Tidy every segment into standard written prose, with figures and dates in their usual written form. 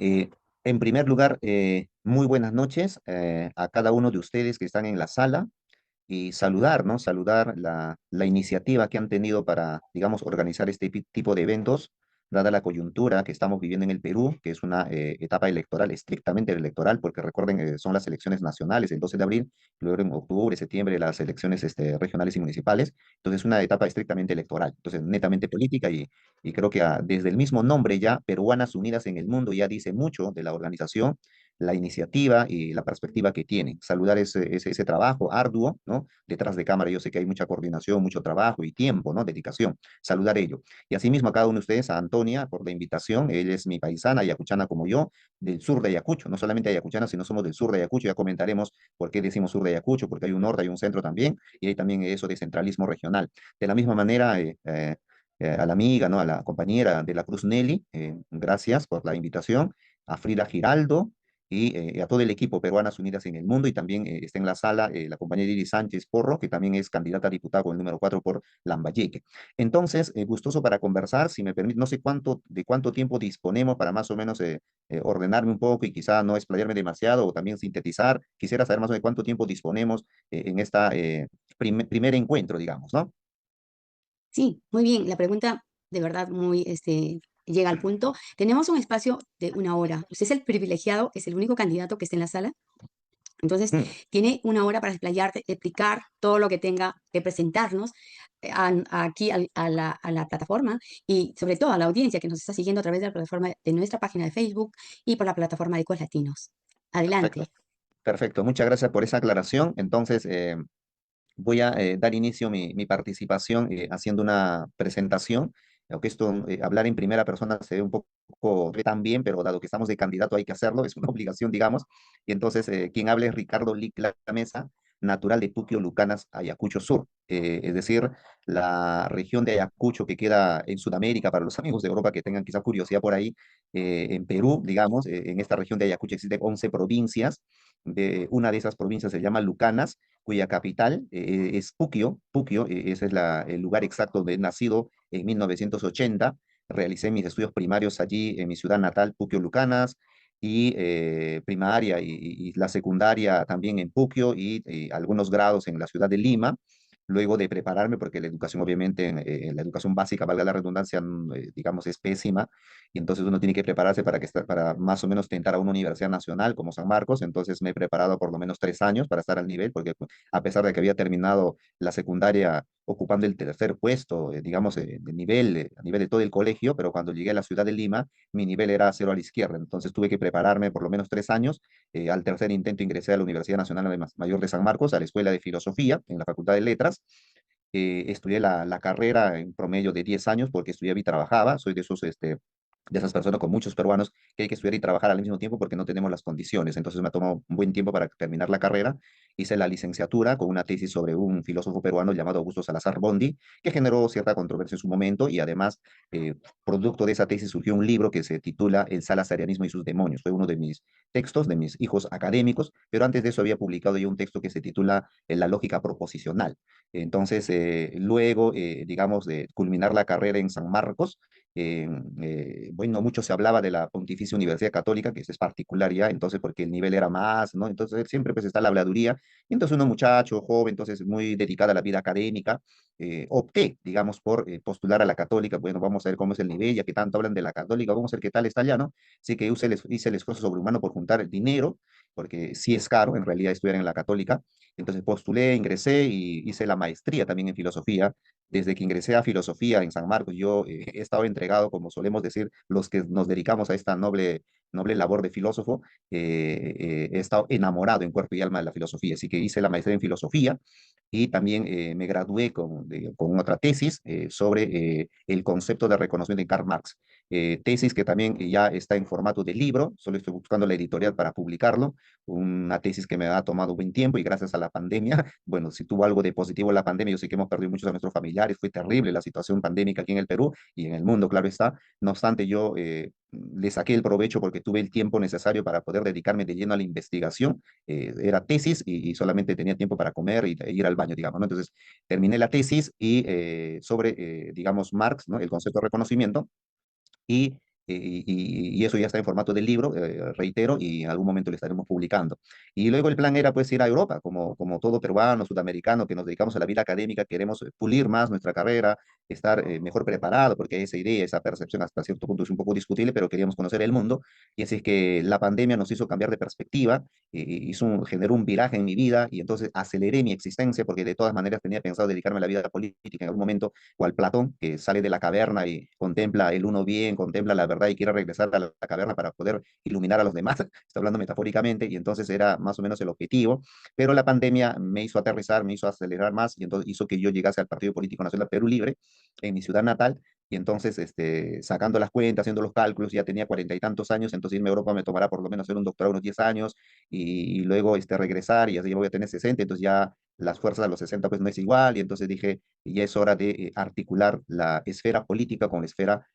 Eh, en primer lugar, muy buenas noches a cada uno de ustedes que están en la sala y saludar, ¿no? Saludar la iniciativa que han tenido para, digamos, organizar este tipo de eventos, dada la coyuntura que estamos viviendo en el Perú, que es una etapa electoral, estrictamente electoral, porque recuerden, son las elecciones nacionales el 12 de abril, luego en octubre, septiembre, las elecciones regionales y municipales. Entonces, es una etapa estrictamente electoral, entonces, netamente política y creo que desde el mismo nombre ya, Peruanas Unidas en el Mundo, ya dice mucho de la organización, la iniciativa y la perspectiva que tienen. Saludar ese trabajo arduo, ¿no? Detrás de cámara yo sé que hay mucha coordinación, mucho trabajo y tiempo, ¿no? Dedicación. Saludar ello. Y asimismo a cada uno de ustedes, a Antonia, por la invitación. Ella es mi paisana, ayacuchana como yo, del sur de Ayacucho. No solamente ayacuchana, sino somos del sur de Ayacucho. Ya comentaremos por qué decimos sur de Ayacucho, porque hay un norte, hay un centro también, y hay también eso de centralismo regional. De la misma manera, a la amiga, ¿no? A la compañera de la Cruz Nelly, gracias por la invitación, a Frida Giraldo, y a todo el equipo Peruanas Unidas en el Mundo, y también está en la sala la compañera Iris Sánchez Porro, que también es candidata a diputada con el número 4 por Lambayeque. Entonces, gustoso para conversar, si me permite, no sé de cuánto tiempo disponemos para más o menos ordenarme un poco y quizá no explayarme demasiado o también sintetizar. Quisiera saber más o menos cuánto tiempo disponemos en esta primer encuentro, digamos, ¿no? Sí, muy bien. La pregunta de verdad muy, llega al punto. Tenemos un espacio de 1 hora. Usted es el privilegiado, es el único candidato que está en la sala. Entonces, Mm. tiene 1 hora para explayarte, explicar todo lo que tenga que presentarnos aquí a la plataforma y sobre todo a la audiencia que nos está siguiendo a través de la plataforma de nuestra página de Facebook y por la plataforma de Ecos Latinos. Perfecto. Adelante. Perfecto, muchas gracias por esa aclaración. Entonces, voy a dar inicio mi participación haciendo una presentación, aunque esto, hablar en primera persona se ve un poco tan bien, pero dado que estamos de candidato hay que hacerlo, es una obligación, digamos. Y entonces, quien habla es Ricardo Licla Mesa, natural de Puquio, Lucanas, Ayacucho Sur. Es decir, la región de Ayacucho que queda en Sudamérica, para los amigos de Europa que tengan quizá curiosidad por ahí, en Perú, digamos, en esta región de Ayacucho existen 11 provincias. Una de esas provincias se llama Lucanas, cuya capital es Puquio. Puquio, ese es el lugar exacto donde he nacido en 1980. Realicé mis estudios primarios allí en mi ciudad natal, Puquio Lucanas, y primaria y la secundaria también en Puquio y algunos grados en la ciudad de Lima. Luego de prepararme, porque la educación, obviamente, la educación básica, valga la redundancia, digamos, es pésima, y entonces uno tiene que prepararse para más o menos tentar a una universidad nacional como San Marcos. Entonces me he preparado por lo menos 3 años para estar al nivel, porque a pesar de que había terminado la secundaria ocupando el tercer puesto, digamos, de nivel, a nivel de todo el colegio, pero cuando llegué a la ciudad de Lima, mi nivel era cero a la izquierda. Entonces tuve que prepararme por lo menos 3 años. Al tercer intento ingresé a la Universidad Nacional Mayor de San Marcos, a la Escuela de Filosofía, en la Facultad de Letras. Estudié la carrera en promedio de 10 años porque estudiaba y trabajaba. Soy de esas personas con muchos peruanos que hay que estudiar y trabajar al mismo tiempo porque no tenemos las condiciones. Entonces me tomó un buen tiempo para terminar la carrera. Hice la licenciatura con una tesis sobre un filósofo peruano llamado Augusto Salazar Bondi, que generó cierta controversia en su momento y además, producto de esa tesis surgió un libro que se titula El salazarianismo y sus demonios. Fue uno de mis textos, de mis hijos académicos, pero antes de eso había publicado yo un texto que se titula La lógica proposicional. Entonces, luego, digamos, de culminar la carrera en San Marcos, eh, bueno, mucho se hablaba de la Pontificia Universidad Católica, que eso es particular ya, entonces porque el nivel era más, ¿no? Entonces siempre pues está la habladuría, y entonces uno muchacho, joven, entonces muy dedicada a la vida académica, opté, digamos, por postular a la Católica. Bueno, vamos a ver cómo es el nivel, ya que tanto hablan de la Católica, vamos a ver qué tal está allá, ¿no? Así que hice el esfuerzo sobrehumano por juntar el dinero, porque sí es caro en realidad estudiar en la Católica. Entonces postulé, ingresé y hice la maestría también en filosofía. Desde que ingresé a filosofía en San Marcos, yo he estado entregado, como solemos decir, los que nos dedicamos a esta noble labor de filósofo, he estado enamorado en cuerpo y alma de la filosofía. Así que hice la maestría en filosofía y también me gradué con otra tesis sobre el concepto de reconocimiento de Karl Marx. Tesis que también ya está en formato de libro, solo estoy buscando la editorial para publicarlo, una tesis que me ha tomado buen tiempo y gracias a la pandemia, bueno, si tuvo algo de positivo la pandemia, yo sé que hemos perdido muchos de nuestros familiares, fue terrible la situación pandémica aquí en el Perú y en el mundo, claro está. No obstante, yo le saqué el provecho porque tuve el tiempo necesario para poder dedicarme de lleno a la investigación. Era tesis y solamente tenía tiempo para comer e ir al baño, digamos, ¿no? Entonces, terminé la tesis y sobre, digamos, Marx, ¿no? El concepto de reconocimiento y y eso ya está en formato de libro, reitero, y en algún momento lo estaremos publicando. Y luego el plan era pues ir a Europa, como todo peruano, sudamericano, que nos dedicamos a la vida académica, queremos pulir más nuestra carrera, estar mejor preparado, porque esa idea, esa percepción hasta cierto punto es un poco discutible, pero queríamos conocer el mundo, y así es que la pandemia nos hizo cambiar de perspectiva, generó un viraje en mi vida, y entonces aceleré mi existencia, porque de todas maneras tenía pensado dedicarme a la vida política en algún momento, cual Platón, que sale de la caverna y contempla el uno bien, contempla la verdad y quiere regresar a la caverna para poder iluminar a los demás, está hablando metafóricamente, y entonces era más o menos el objetivo, pero la pandemia me hizo aterrizar, me hizo acelerar más, y entonces hizo que yo llegase al Partido Político Nacional Perú Libre, en mi ciudad natal, y entonces, sacando las cuentas, haciendo los cálculos, ya tenía 40 y tantos años, entonces irme a Europa me tomará por lo menos hacer un doctorado unos 10 años, y luego regresar, y así ya voy a tener 60, entonces ya las fuerzas a los 60 pues no es igual, y entonces dije, ya es hora de articular la esfera política con la esfera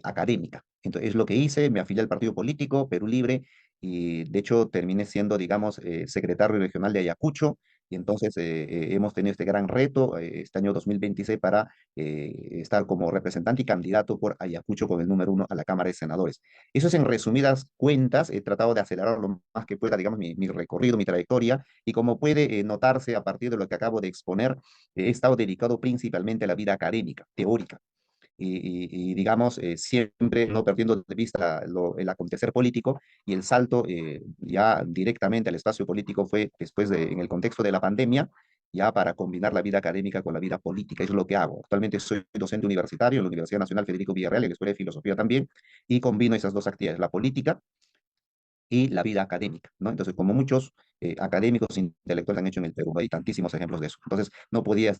académica. Entonces es lo que hice, me afilié al partido político, Perú Libre, y de hecho terminé siendo, digamos, secretario regional de Ayacucho, y entonces hemos tenido este gran reto este año 2026 para estar como representante y candidato por Ayacucho con el número uno a la Cámara de Senadores. Eso es en resumidas cuentas, he tratado de acelerar lo más que pueda, digamos, mi recorrido, mi trayectoria, y como puede notarse a partir de lo que acabo de exponer, he estado dedicado principalmente a la vida académica, teórica, digamos, siempre no perdiendo de vista el acontecer político, y el salto ya directamente al espacio político fue después en el contexto de la pandemia, ya para combinar la vida académica con la vida política. Eso es lo que hago. Actualmente soy docente universitario en la Universidad Nacional Federico Villarreal, en la Escuela de Filosofía también, y combino esas dos actividades, la política y la vida académica, ¿no? Entonces, como muchos académicos intelectuales han hecho en el Perú, hay tantísimos ejemplos de eso. Entonces, no podía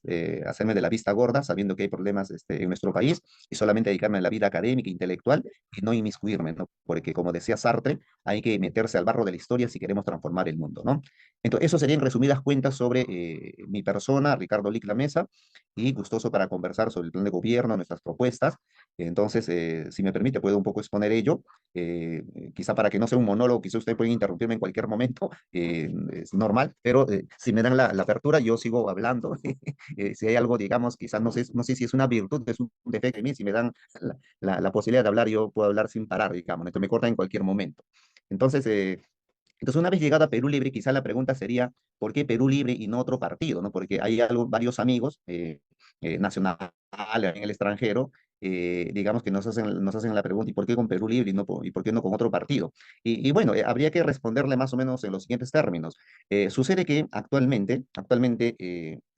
hacerme de la vista gorda sabiendo que hay problemas en nuestro país, y solamente dedicarme a la vida académica e intelectual y no inmiscuirme, ¿no? Porque, como decía Sartre, hay que meterse al barro de la historia si queremos transformar el mundo, ¿no? Entonces, eso sería en resumidas cuentas sobre mi persona, Ricardo Lic La Mesa, y gustoso para conversar sobre el plan de gobierno, nuestras propuestas. Entonces, si me permite, puedo un poco exponer ello, quizá para que no sea un monólogo, quizá ustedes pueden interrumpirme en cualquier momento, es normal, pero si me dan la apertura, yo sigo hablando. Si hay algo, digamos, quizás no sé si es una virtud, es un defecto de mí, si me dan la posibilidad de hablar, yo puedo hablar sin parar, digamos, esto me corta en cualquier momento. Entonces, una vez llegado a Perú Libre, quizá la pregunta sería, ¿por qué Perú Libre y no otro partido? ¿No? Porque hay varios amigos nacionales en el extranjero, digamos, que nos hacen la pregunta, ¿y por qué con Perú Libre y por qué no con otro partido? Y bueno, habría que responderle más o menos en los siguientes términos. Sucede que actualmente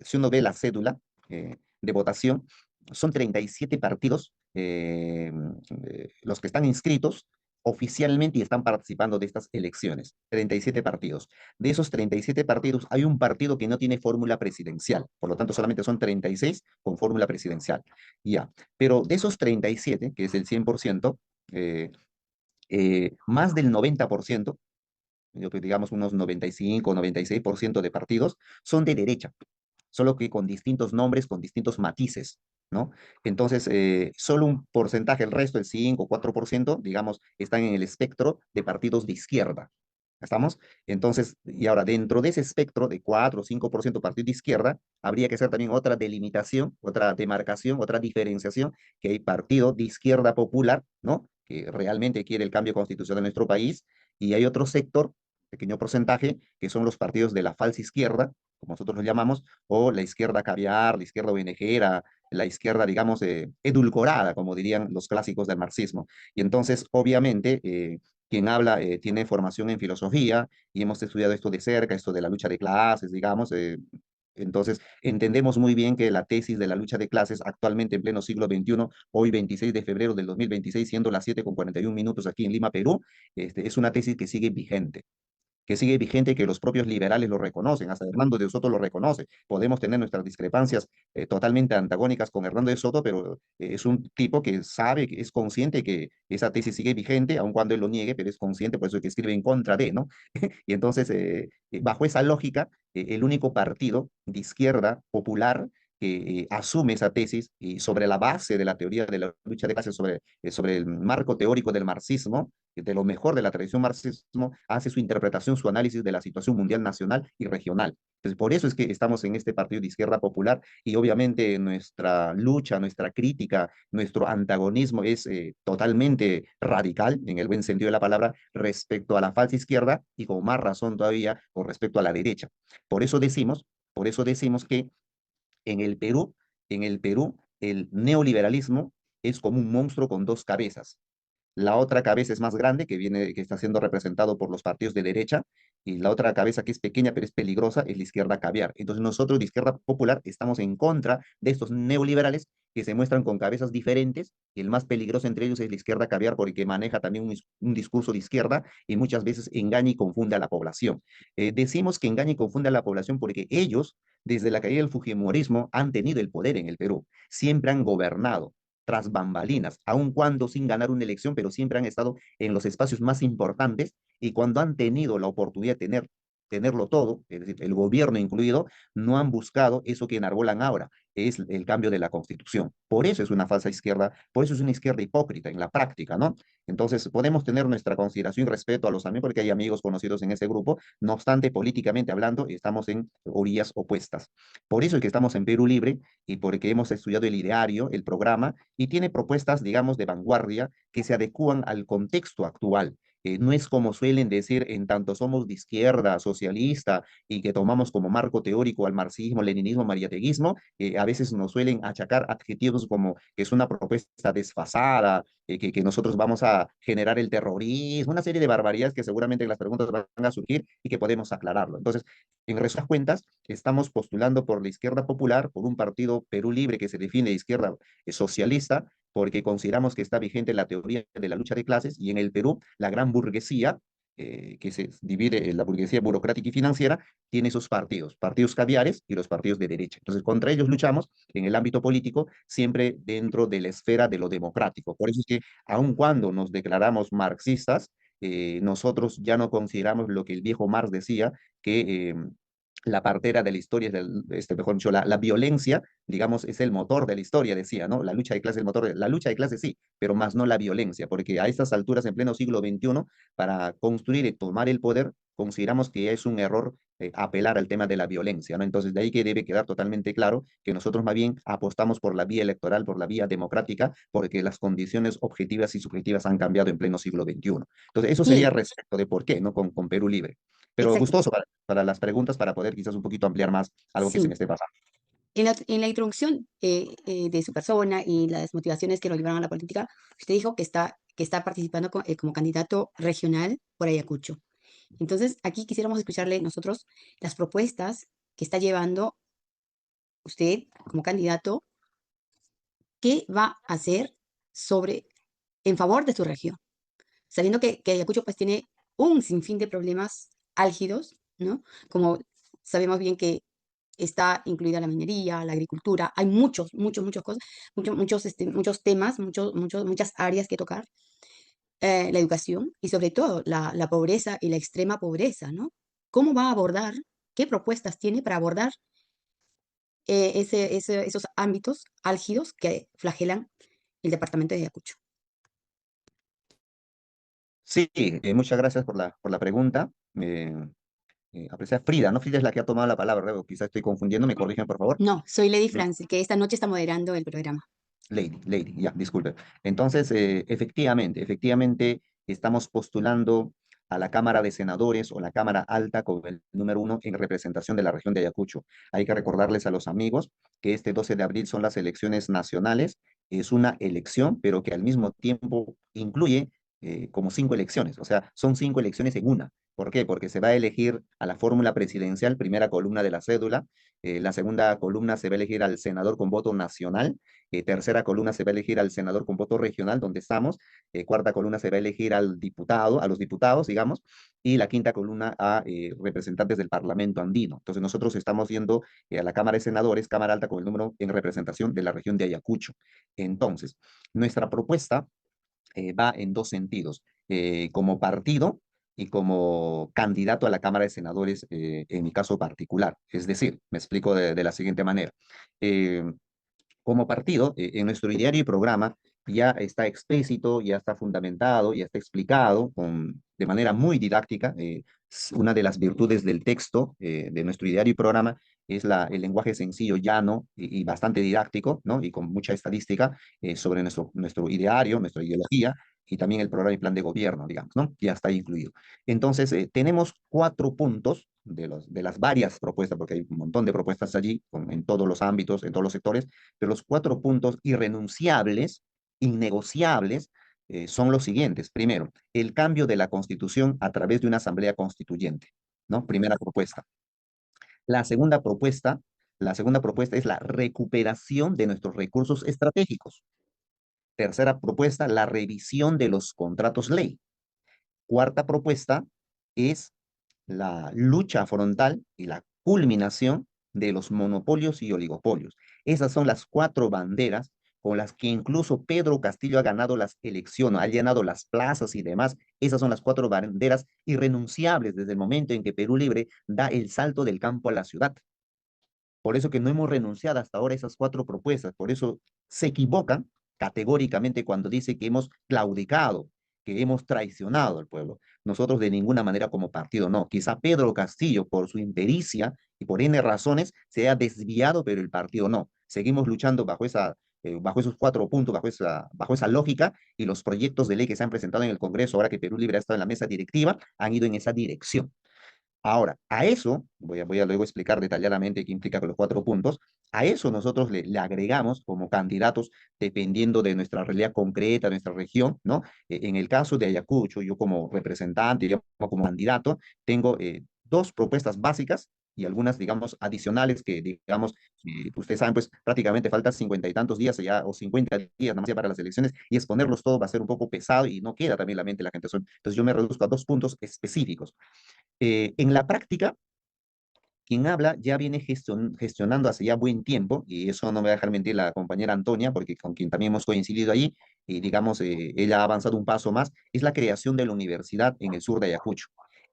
si uno ve la cédula de votación, son 37 partidos los que están inscritos oficialmente y están participando de estas elecciones. 37 partidos. De esos 37 partidos, hay un partido que no tiene fórmula presidencial. Por lo tanto, solamente son 36 con fórmula presidencial. Ya. Pero de esos 37, que es el 100%, más del 90%, digamos unos 95 96% de partidos, son de derecha, solo que con distintos nombres, con distintos matices, ¿no? Entonces, solo un porcentaje, el resto, el 5 4%, digamos, están en el espectro de partidos de izquierda. ¿Estamos? Entonces, y ahora, dentro de ese espectro de 4 o 5% partido de izquierda, habría que hacer también otra delimitación, otra demarcación, otra diferenciación, que hay partido de izquierda popular, ¿no? Que realmente quiere el cambio constitucional en nuestro país, y hay otro sector, pequeño porcentaje, que son los partidos de la falsa izquierda, como nosotros los llamamos, o la izquierda caviar, la izquierda ONGera, la izquierda, digamos, edulcorada, como dirían los clásicos del marxismo. Y entonces, obviamente, quien habla tiene formación en filosofía, y hemos estudiado esto de cerca, esto de la lucha de clases, digamos. Entonces, entendemos muy bien que la tesis de la lucha de clases actualmente en pleno siglo XXI, hoy 26 de febrero del 2026, siendo las 7:41 aquí en Lima, Perú, es una tesis que sigue vigente, que los propios liberales lo reconocen, hasta Hernando de Soto lo reconoce. Podemos tener nuestras discrepancias totalmente antagónicas con Hernando de Soto, pero es un tipo que sabe, que es consciente que esa tesis sigue vigente, aun cuando él lo niegue, pero es consciente, por eso es que escribe en contra de, ¿no? Y entonces, bajo esa lógica, el único partido de izquierda popular que asume esa tesis y sobre la base de la teoría de la lucha de clases, sobre el marco teórico del marxismo, de lo mejor de la tradición marxismo, hace su interpretación, su análisis de la situación mundial, nacional y regional. Entonces, por eso es que estamos en este partido de izquierda popular y obviamente nuestra lucha, nuestra crítica, nuestro antagonismo es totalmente radical, en el buen sentido de la palabra, respecto a la falsa izquierda y con más razón todavía con respecto a la derecha. Por eso decimos, por eso decimos que en el Perú, el neoliberalismo es como un monstruo con dos cabezas. La otra cabeza es más grande, que está siendo representado por los partidos de derecha, y la otra cabeza que es pequeña pero es peligrosa es la izquierda caviar. Entonces nosotros de izquierda popular estamos en contra de estos neoliberales que se muestran con cabezas diferentes, y el más peligroso entre ellos es la izquierda caviar porque maneja también un discurso de izquierda y muchas veces engaña y confunde a la población. Decimos que engaña y confunde a la población porque ellos, desde la caída del Fujimorismo, han tenido el poder en el Perú, siempre han gobernado tras bambalinas, aun cuando sin ganar una elección, pero siempre han estado en los espacios más importantes y cuando han tenido la oportunidad de tenerlo todo, es decir, el gobierno incluido, no han buscado eso que enarbolan ahora, es el cambio de la constitución. Por eso es una falsa izquierda, por eso es una izquierda hipócrita en la práctica, ¿no? Entonces, podemos tener nuestra consideración y respeto a los amigos, porque hay amigos conocidos en ese grupo, no obstante, políticamente hablando, estamos en orillas opuestas. Por eso es que estamos en Perú Libre y porque hemos estudiado el ideario, el programa, y tiene propuestas, digamos, de vanguardia que se adecúan al contexto actual. No es como suelen decir, en tanto somos de izquierda, socialista, y que tomamos como marco teórico al marxismo, leninismo, mariateguismo, a veces nos suelen achacar adjetivos como que es una propuesta desfasada, que nosotros vamos a generar el terrorismo, una serie de barbaridades que seguramente las preguntas van a surgir y que podemos aclararlo. Entonces, en resumidas cuentas, estamos postulando por la izquierda popular, por un partido Perú Libre que se define de izquierda socialista, porque consideramos que está vigente la teoría de la lucha de clases y en el Perú la gran burguesía, que se divide en la burguesía burocrática y financiera, tiene sus partidos, partidos caviares y los partidos de derecha. Entonces, contra ellos luchamos en el ámbito político, siempre dentro de la esfera de lo democrático. Por eso es que, aun cuando nos declaramos marxistas, nosotros ya no consideramos lo que el viejo Marx decía, que la partera de la historia, es mejor dicho, la violencia, digamos, es el motor de la historia, decía, ¿no? La lucha de clases es el motor, la lucha de clases sí, pero más no la violencia, porque a estas alturas, en pleno siglo XXI, para construir y tomar el poder, consideramos que es un error apelar al tema de la violencia, ¿no? Entonces, de ahí que debe quedar totalmente claro que nosotros más bien apostamos por la vía electoral, por la vía democrática, porque las condiciones objetivas y subjetivas han cambiado en pleno siglo XXI. Entonces, eso sería Sí, respecto de por qué, ¿no? Con Perú Libre. Pero exacto. gustoso para las preguntas, para poder quizás un poquito ampliar más algo que se me Sí. esté pasando. En la introducción de su persona y las motivaciones que lo llevaron a la política, usted dijo que está participando como candidato regional por Ayacucho. Entonces, aquí quisiéramos escucharle nosotros las propuestas que está llevando usted como candidato, qué va a hacer sobre, en favor de su región, sabiendo que Ayacucho pues tiene un sinfín de problemas álgidos, ¿no? Como sabemos bien que está incluida la minería, la agricultura, hay muchos cosas, muchos temas, muchas áreas que tocar, la educación y sobre todo la pobreza y la extrema pobreza, ¿no? ¿Cómo va a abordar, qué propuestas tiene para abordar esos ámbitos álgidos que flagelan el departamento de Ayacucho? Sí, muchas gracias por la pregunta. Aprecia Frida, ¿no? Frida es la que ha tomado la palabra, ¿verdad? O quizás estoy confundiendo, me corrigen, por favor. No, soy Lady France, que esta noche está moderando el programa. Lady, ya, disculpe. Entonces, efectivamente, estamos postulando a la Cámara de Senadores o la Cámara Alta con el número 1 en representación de la región de Ayacucho. Hay que recordarles a los amigos que este 12 de abril son las elecciones nacionales. Es una elección, pero que al mismo tiempo incluye como 5 elecciones. O sea, son 5 elecciones en una. ¿Por qué? Porque se va a elegir a la fórmula presidencial, primera columna de la cédula. La segunda columna se va a elegir al senador con voto nacional. Tercera columna se va a elegir al senador con voto regional, donde estamos. Cuarta columna se va a elegir al diputado, a los diputados, digamos. Y la quinta columna a representantes del Parlamento andino. Entonces nosotros estamos yendo a la Cámara de Senadores, Cámara Alta con el número en representación de la región de Ayacucho. Entonces, nuestra propuesta va en dos sentidos. Como partido, y como candidato a la Cámara de Senadores en mi caso particular. Es decir, me explico de la siguiente manera. Eh, Como partido, en nuestro diario y programa ya está explícito, ya está fundamentado, ya está explicado de manera muy didáctica. Una de las virtudes del texto de nuestro diario y programa es el lenguaje sencillo, llano y bastante didáctico, ¿no? Y con mucha estadística sobre nuestro ideario, nuestra ideología y también el programa y plan de gobierno, digamos, ¿no? Ya está incluido. Entonces, tenemos 4 puntos de las varias propuestas, porque hay un montón de propuestas allí, en todos los ámbitos, en todos los sectores, pero los 4 puntos irrenunciables, innegociables, son los siguientes. Primero, el cambio de la Constitución a través de una asamblea constituyente, ¿no? Primera propuesta. La segunda propuesta, la segunda propuesta es la recuperación de nuestros recursos estratégicos. Tercera propuesta, la revisión de los contratos ley. Cuarta propuesta es la lucha frontal y la culminación de los monopolios y oligopolios. Esas son las 4 banderas con las que incluso Pedro Castillo ha ganado las elecciones, ha llenado las plazas y demás. Esas son las 4 banderas irrenunciables desde el momento en que Perú Libre da el salto del campo a la ciudad. Por eso que no hemos renunciado hasta ahora a esas 4 propuestas. Por eso se equivocan categóricamente cuando dice que hemos claudicado, que hemos traicionado al pueblo. Nosotros de ninguna manera como partido, no. Quizá Pedro Castillo, por su impericia y por N razones, se ha desviado, pero el partido no. Seguimos luchando bajo esos 4 puntos, bajo esa lógica, y los proyectos de ley que se han presentado en el Congreso, ahora que Perú Libre ha estado en la mesa directiva, han ido en esa dirección. Ahora, a eso, voy a luego explicar detalladamente qué implica con los 4 puntos, a eso nosotros le agregamos como candidatos, dependiendo de nuestra realidad concreta, nuestra región, ¿no? En el caso de Ayacucho, yo como representante, yo como candidato, tengo 2 propuestas básicas y algunas, digamos, adicionales que, digamos, ustedes saben, pues prácticamente faltan 50 y tantos días ya, o 50 días nada más ya para las elecciones, y exponerlos todos va a ser un poco pesado y no queda también la mente de la gente. Entonces yo me reduzco a 2 puntos específicos. En la práctica, quien habla ya viene gestionando hace ya buen tiempo, y eso no me va a dejar mentir la compañera Antonia, porque con quien también hemos coincidido allí, y digamos, ella ha avanzado un paso más, es la creación de la universidad en el sur de Ayacucho.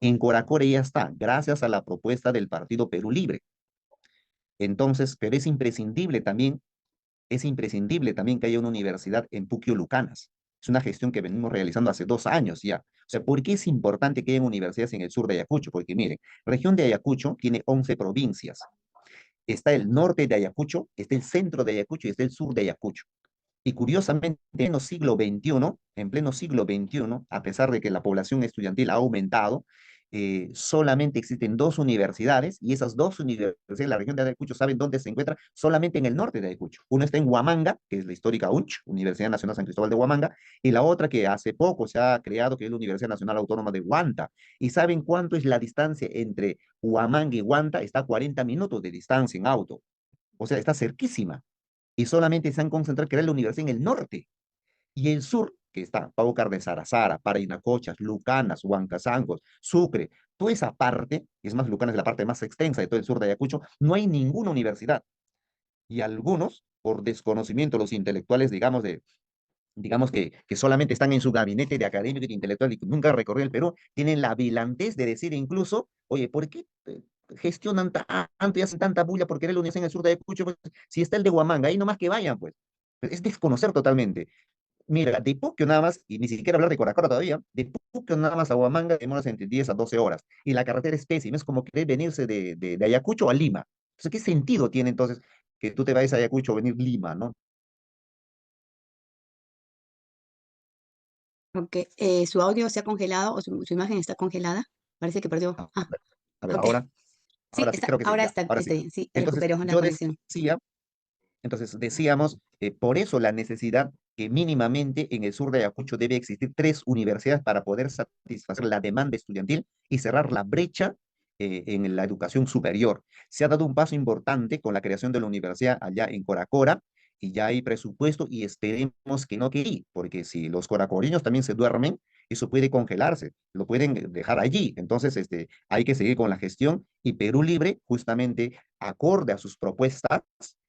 En Coracore ya está, gracias a la propuesta del Partido Perú Libre. Entonces, pero es imprescindible también que haya una universidad en Puquio Lucanas. Es una gestión que venimos realizando hace 2 años ya. O sea, ¿por qué es importante que haya universidades en el sur de Ayacucho? Porque miren, región de Ayacucho tiene 11 provincias. Está el norte de Ayacucho, está el centro de Ayacucho y está el sur de Ayacucho. Y curiosamente, en pleno siglo XXI, a pesar de que la población estudiantil ha aumentado, solamente existen 2 universidades, y esas 2 universidades, la región de Ayacucho, ¿saben dónde se encuentra? Solamente en el norte de Ayacucho. Una está en Huamanga, que es la histórica UNCH, Universidad Nacional San Cristóbal de Huamanga, y la otra que hace poco se ha creado, que es la Universidad Nacional Autónoma de Huanta. ¿Y saben cuánto es la distancia entre Huamanga y Huanta? Está a 40 minutos de distancia en auto. O sea, está cerquísima, y solamente se han concentrado en crear la universidad en el norte. Y el sur, que está Paucar de Sarazara, Parinacochas, Lucanas, Huancasangos, Sucre, toda esa parte, es más, Lucanas es la parte más extensa de todo el sur de Ayacucho, no hay ninguna universidad. Y algunos, por desconocimiento, los intelectuales, digamos que solamente están en su gabinete de académico y de intelectual y que nunca recorrió el Perú, tienen la vilantez de decir incluso, oye, ¿por qué gestionan tanto y hacen tanta bulla por querer la universidad en el sur de Ayacucho? Pues, si está el de Huamanga, ahí nomás que vayan, pues. Es desconocer totalmente. Mira, de Puccho nada más, y ni siquiera hablar de Coracora todavía, de Puccho nada más a Huamanga demoras entre 10 a 12 horas. Y la carretera es pésima, es como querer venirse de Ayacucho a Lima. Entonces, ¿qué sentido tiene entonces que tú te vayas a Ayacucho o venir Lima, ¿no? Ok, su audio se ha congelado o su imagen está congelada. Parece que perdió. A Ah, ver, a ver, ok. ahora, Sí, ahora sí, creo que sí, ahora ya, ahora está sí. bien. Sí, Entonces, recuperó la yo conexión. decía, entonces decíamos, por eso la necesidad que mínimamente en el sur de Ayacucho debe existir 3 universidades para poder satisfacer la demanda estudiantil y cerrar la brecha en la educación superior. Se ha dado un paso importante con la creación de la universidad allá en Coracora, y ya hay presupuesto, y esperemos que no quede, porque si los coracoreños también se duermen, eso puede congelarse, lo pueden dejar allí. Entonces, hay que seguir con la gestión, y Perú Libre, justamente acorde a sus propuestas,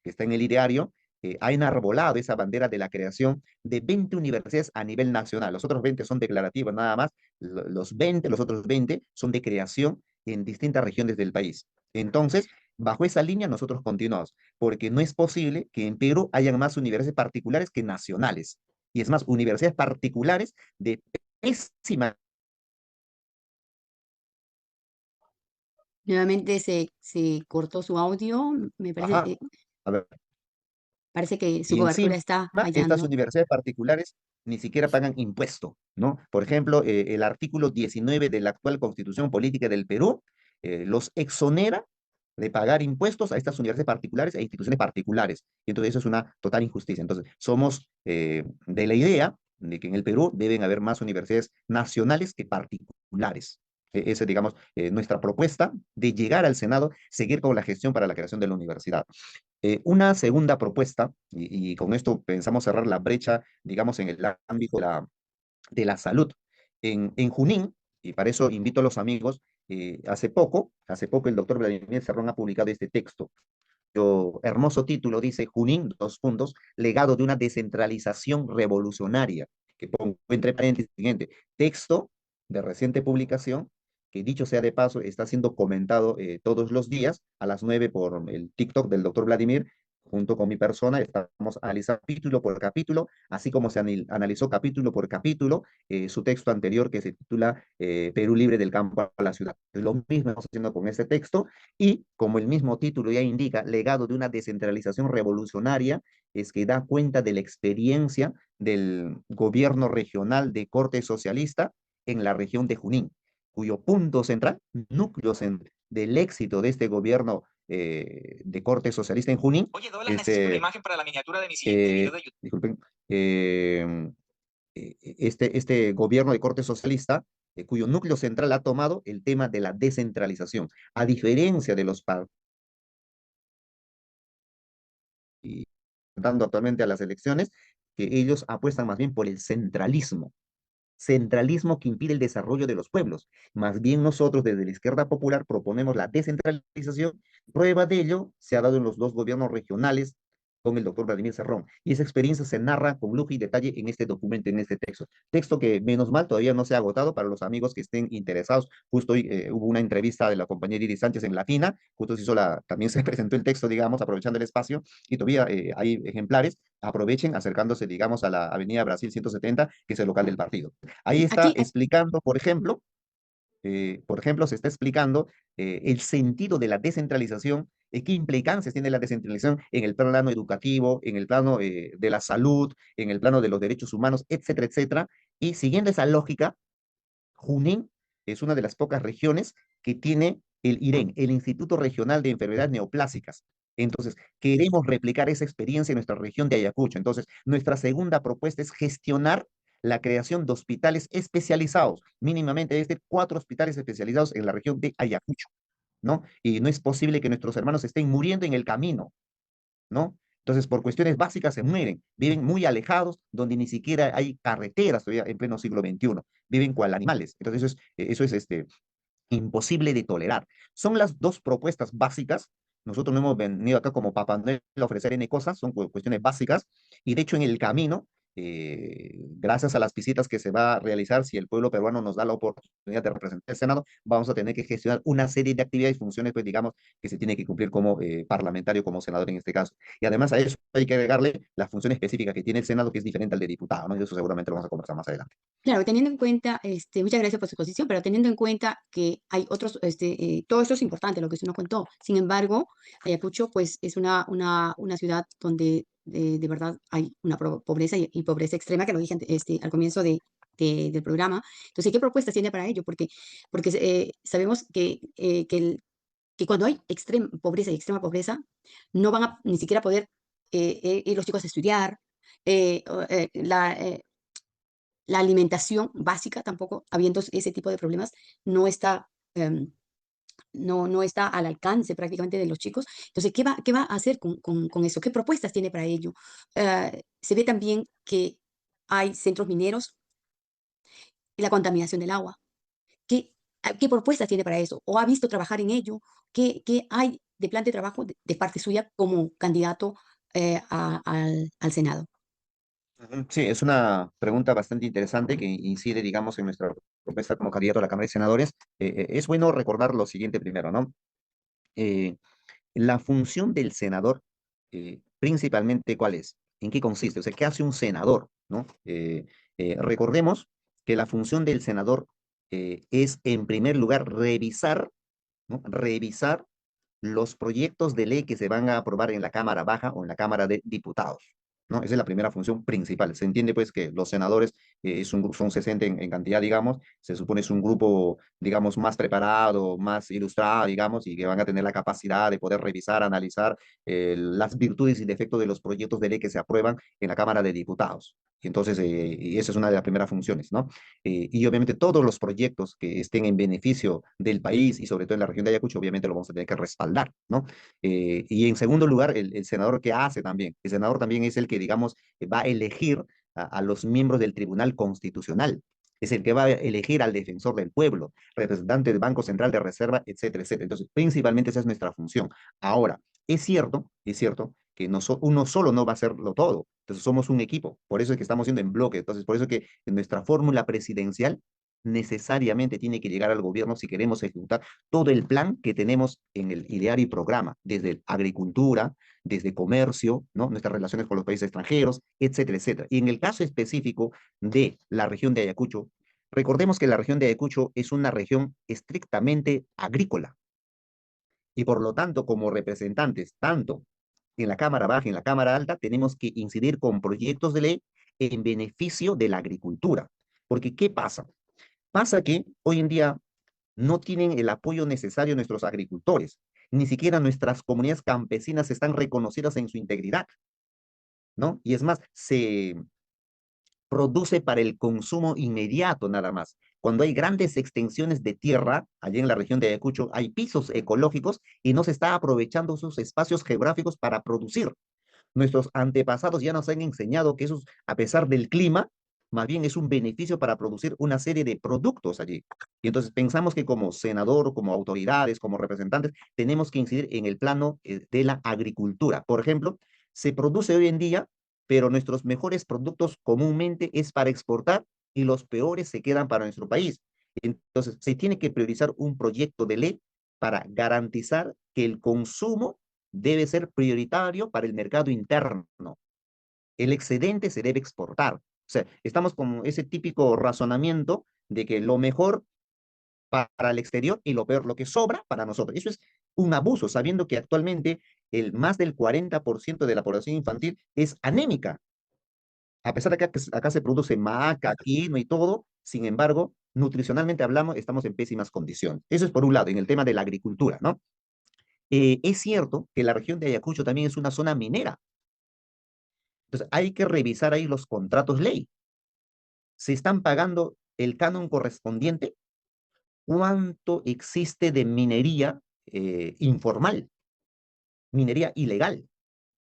que está en el ideario, ha enarbolado esa bandera de la creación de 20 universidades a nivel nacional. Los otros 20 son declarativos nada más, los otros 20 son de creación en distintas regiones del país. Entonces, bajo esa línea nosotros continuamos, porque no es posible que en Perú hayan más universidades particulares que nacionales. Y es más, universidades particulares de pésima. Nuevamente se cortó su audio, me parece, Ajá. A ver, parece que su y cobertura encima, está estas fallando. universidades particulares ni siquiera pagan impuesto, ¿no? Por ejemplo, el artículo 19 de la actual Constitución Política del Perú los exonera de pagar impuestos a estas universidades particulares e instituciones particulares. Y entonces eso es una total injusticia. Entonces, somos de la idea de que en el Perú deben haber más universidades nacionales que particulares. Esa es, digamos, nuestra propuesta de llegar al Senado, seguir con la gestión para la creación de la universidad. Una segunda propuesta, y con esto pensamos cerrar la brecha, digamos, en el ámbito de la salud. En Junín, y para eso invito a los amigos, hace poco el doctor Vladimir Cerrón ha publicado este texto. Hermoso título, dice Junín, dos puntos, legado de una descentralización revolucionaria, que pongo entre paréntesis siguiente, texto de reciente publicación, que dicho sea de paso, está siendo comentado todos los días a las 9 por el TikTok del doctor Vladimir, junto con mi persona, estamos analizando capítulo por capítulo, así como se analizó capítulo por capítulo su texto anterior que se titula Perú libre del campo a la ciudad. Lo mismo estamos haciendo con este texto, y como el mismo título ya indica, legado de una descentralización revolucionaria, es que da cuenta de la experiencia del gobierno regional de corte socialista en la región de Junín, cuyo punto central, núcleo central del éxito de este gobierno de corte socialista en Junín. Oye, Douglas, necesito una imagen para la miniatura de mi siguiente video de YouTube. Disculpen, eh, este gobierno de corte socialista, cuyo núcleo central ha tomado el tema de la descentralización, a diferencia de los partidos dando actualmente a las elecciones, que ellos apuestan más bien por el centralismo, centralismo que impide el desarrollo de los pueblos. Más bien nosotros desde la izquierda popular proponemos la descentralización. Prueba de ello se ha dado en los dos gobiernos regionales con el doctor Vladimir Cerrón. Y esa experiencia se narra con lujo y detalle en este documento, en este texto. Texto que, menos mal, todavía no se ha agotado para los amigos que estén interesados. Justo hoy hubo una entrevista de la compañera Iris Sánchez en Latina, justo se hizo también se presentó el texto, digamos, aprovechando el espacio, y todavía hay ejemplares. Aprovechen acercándose, digamos, a la Avenida Brasil 170, que es el local del partido. Ahí Sí, está explicando, por ejemplo, se está explicando el sentido de la descentralización, qué implicancias tiene la descentralización en el plano educativo, en el plano de la salud, en el plano de los derechos humanos, etcétera, etcétera. Y siguiendo esa lógica, Junín es una de las pocas regiones que tiene el IREN, el Instituto Regional de Enfermedades Neoplásicas. Entonces, queremos replicar esa experiencia en nuestra región de Ayacucho. Entonces, nuestra segunda propuesta es gestionar la creación de hospitales especializados, mínimamente, es decir, 4 hospitales especializados en la región de Ayacucho, ¿no? Y no es posible que nuestros hermanos estén muriendo en el camino, ¿no? Entonces, por cuestiones básicas se mueren, viven muy alejados, donde ni siquiera hay carreteras todavía en pleno siglo XXI, viven cual animales. Entonces, eso es imposible de tolerar. Son las dos propuestas básicas. Nosotros no hemos venido acá como Papá Noel a ofrecer N cosas, son cuestiones básicas, y de hecho en el camino, gracias a las visitas que se va a realizar, si el pueblo peruano nos da la oportunidad de representar el Senado, vamos a tener que gestionar una serie de actividades y funciones, pues digamos, que se tiene que cumplir como parlamentario, como senador en este caso. Y además a eso hay que agregarle la función específica que tiene el Senado, que es diferente al de diputado, ¿no? Y eso seguramente lo vamos a conversar más adelante. Claro, teniendo en cuenta, muchas gracias por su exposición, pero teniendo en cuenta que hay otros, todo esto es importante, lo que usted nos contó. Sin embargo, Ayacucho, pues, es una ciudad donde de verdad hay una pobreza y pobreza extrema, que lo dije al comienzo del programa. Entonces, ¿qué propuestas tiene para ello? Porque sabemos que cuando hay pobreza y extrema pobreza, no van a ni siquiera poder ir los chicos a estudiar, la alimentación básica tampoco, habiendo ese tipo de problemas, no está, no está al alcance prácticamente de los chicos. Entonces, qué va a hacer con eso? ¿Qué propuestas tiene para ello? Se ve también que hay centros mineros y la contaminación del agua. ¿Qué propuestas tiene para eso? ¿O ha visto trabajar en ello? ¿Qué hay de plan de trabajo de parte suya como candidato al Senado? Ujú. Sí, es una pregunta bastante interesante que incide, digamos, en nuestra propuesta como candidato a la Cámara de Senadores. Es bueno recordar lo siguiente primero, ¿no? Eh, la función del senador, principalmente, ¿cuál es? ¿En qué consiste? O sea, ¿qué hace un senador, ¿no? Recordemos que la función del senador es, en primer lugar, revisar, ¿no? Revisar los proyectos de ley que se van a aprobar en la Cámara Baja o en la Cámara de Diputados, ¿no? Esa es la primera función principal. Se entiende pues que los senadores son 60 en cantidad, digamos, se supone es un grupo, digamos, más preparado, más ilustrado, digamos, y que van a tener la capacidad de poder revisar, analizar las virtudes y defectos de los proyectos de ley que se aprueban en la Cámara de Diputados. Y entonces, y esa es una de las primeras funciones, ¿no? Y obviamente todos los proyectos que estén en beneficio del país y sobre todo en la región de Ayacucho, obviamente lo vamos a tener que respaldar, ¿no? Y en segundo lugar, el senador, ¿qué hace también? El senador también es el que, digamos, va a elegir a los miembros del Tribunal Constitucional. Es el que va a elegir al defensor del pueblo, representante del Banco Central de Reserva, etcétera, etcétera. Entonces, principalmente esa es nuestra función. Ahora, es cierto que uno solo no va a hacerlo todo. Entonces, somos un equipo. Por eso es que estamos siendo en bloque. Entonces, por eso es que en nuestra fórmula presidencial necesariamente tiene que llegar al gobierno si queremos ejecutar todo el plan que tenemos en el ideario y programa, desde agricultura, desde comercio, ¿no? Nuestras relaciones con los países extranjeros, etcétera, etcétera. Y en el caso específico de la región de Ayacucho, recordemos que la región de Ayacucho es una región estrictamente agrícola y por lo tanto, como representantes, tanto en la Cámara Baja y en la Cámara Alta, tenemos que incidir con proyectos de ley en beneficio de la agricultura. Porque, ¿qué pasa? Pasa que hoy en día no tienen el apoyo necesario nuestros agricultores, ni siquiera nuestras comunidades campesinas están reconocidas en su integridad, ¿no? Y es más, se produce para el consumo inmediato nada más. Cuando hay grandes extensiones de tierra, allá en la región de Ayacucho, hay pisos ecológicos y no se está aprovechando esos espacios geográficos para producir. Nuestros antepasados ya nos han enseñado que eso, a pesar del clima, más bien es un beneficio para producir una serie de productos allí. Y entonces pensamos que como senador, como autoridades, como representantes, tenemos que incidir en el plano de la agricultura. Por ejemplo, se produce hoy en día, pero nuestros mejores productos comúnmente es para exportar y los peores se quedan para nuestro país. Entonces, se tiene que priorizar un proyecto de ley para garantizar que el consumo debe ser prioritario para el mercado interno. El excedente se debe exportar. O sea, estamos con ese típico razonamiento de que lo mejor para el exterior y lo peor, lo que sobra para nosotros. Eso es un abuso, sabiendo que actualmente más del 40% de la población infantil es anémica. A pesar de que acá se produce maca, quinoa y todo, sin embargo, nutricionalmente hablamos, estamos en pésimas condiciones. Eso es por un lado, en el tema de la agricultura, ¿no? Es cierto que la región de Ayacucho también es una zona minera. Entonces, hay que revisar ahí los contratos ley. ¿Se están pagando el canon correspondiente? ¿Cuánto existe de minería informal, minería ilegal?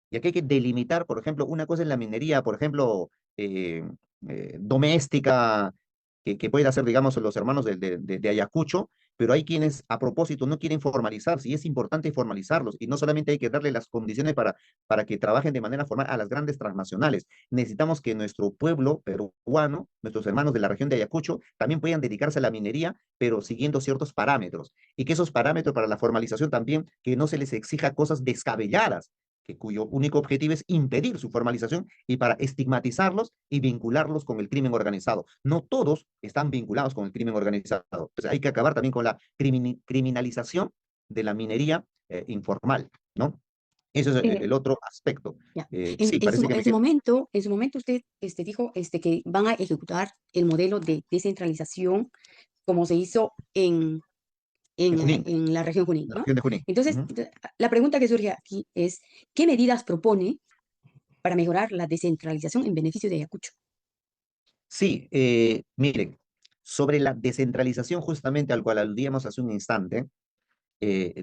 Y aquí hay que delimitar, por ejemplo, una cosa es la minería, por ejemplo, eh, doméstica, que puede hacer, digamos, los hermanos de Ayacucho, pero hay quienes a propósito no quieren formalizarse y es importante formalizarlos y no solamente hay que darle las condiciones para que trabajen de manera formal a las grandes transnacionales. Necesitamos que nuestro pueblo peruano, nuestros hermanos de la región de Ayacucho, también puedan dedicarse a la minería, pero siguiendo ciertos parámetros y que esos parámetros para la formalización también, que no se les exija cosas descabelladas cuyo único objetivo es impedir su formalización y para estigmatizarlos y vincularlos con el crimen organizado. No todos están vinculados con el crimen organizado. Entonces hay que acabar también con la criminalización de la minería informal, ¿no? Ese es Eh, el otro aspecto. Ya. Sí, parece que me queda. En su momento usted dijo que van a ejecutar el modelo de descentralización como se hizo En Junín, en la región Junín, la ¿no? región de Junín. Entonces, Ujú. la pregunta que surge aquí es, ¿qué medidas propone para mejorar la descentralización en beneficio de Ayacucho? Sí, miren, sobre la descentralización justamente al cual aludíamos hace un instante,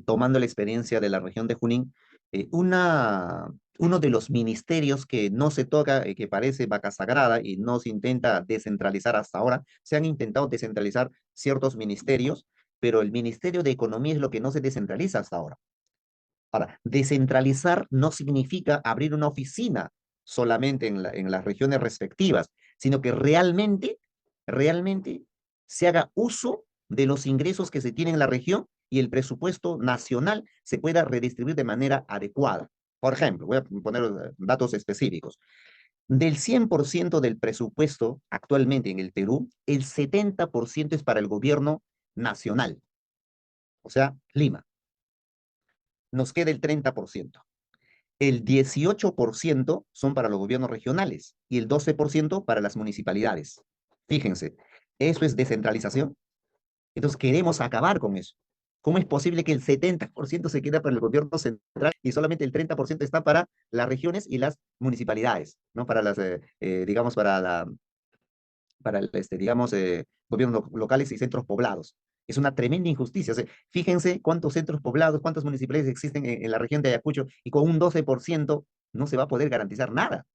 tomando la experiencia de la región de Junín, uno de los ministerios que no se toca, que parece vaca sagrada y no se intenta descentralizar hasta ahora, se han intentado descentralizar ciertos ministerios, pero el Ministerio de Economía es lo que no se descentraliza hasta ahora. Ahora, descentralizar no significa abrir una oficina solamente en las regiones respectivas, sino que realmente se haga uso de los ingresos que se tienen en la región y el presupuesto nacional se pueda redistribuir de manera adecuada. Por ejemplo, voy a poner datos específicos. Del 100% del presupuesto actualmente en el Perú, el 70% es para el gobierno nacional, o sea, Lima. Nos queda el 30%. El 18% son para los gobiernos regionales y el 12% para las municipalidades. Fíjense, eso es descentralización. Entonces queremos acabar con eso. ¿Cómo es posible que el 70% se quede para el gobierno central y solamente el 30% está para las regiones y las municipalidades, ¿no? Para las, digamos, digamos, gobiernos locales y centros poblados? Es una tremenda injusticia. O sea, fíjense cuántos centros poblados, cuántas municipalidades existen en la región de Ayacucho y con un 12% no se va a poder garantizar nada.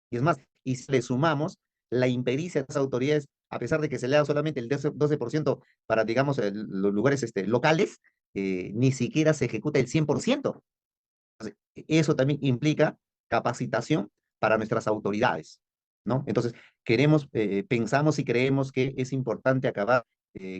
Y es más, y si le sumamos la impericia de las autoridades, a pesar de que se le da solamente el 12% para, digamos, los lugares locales, ni siquiera se ejecuta el 100%. Entonces, eso también implica capacitación para nuestras autoridades, ¿no? Entonces, pensamos y creemos que es importante acabar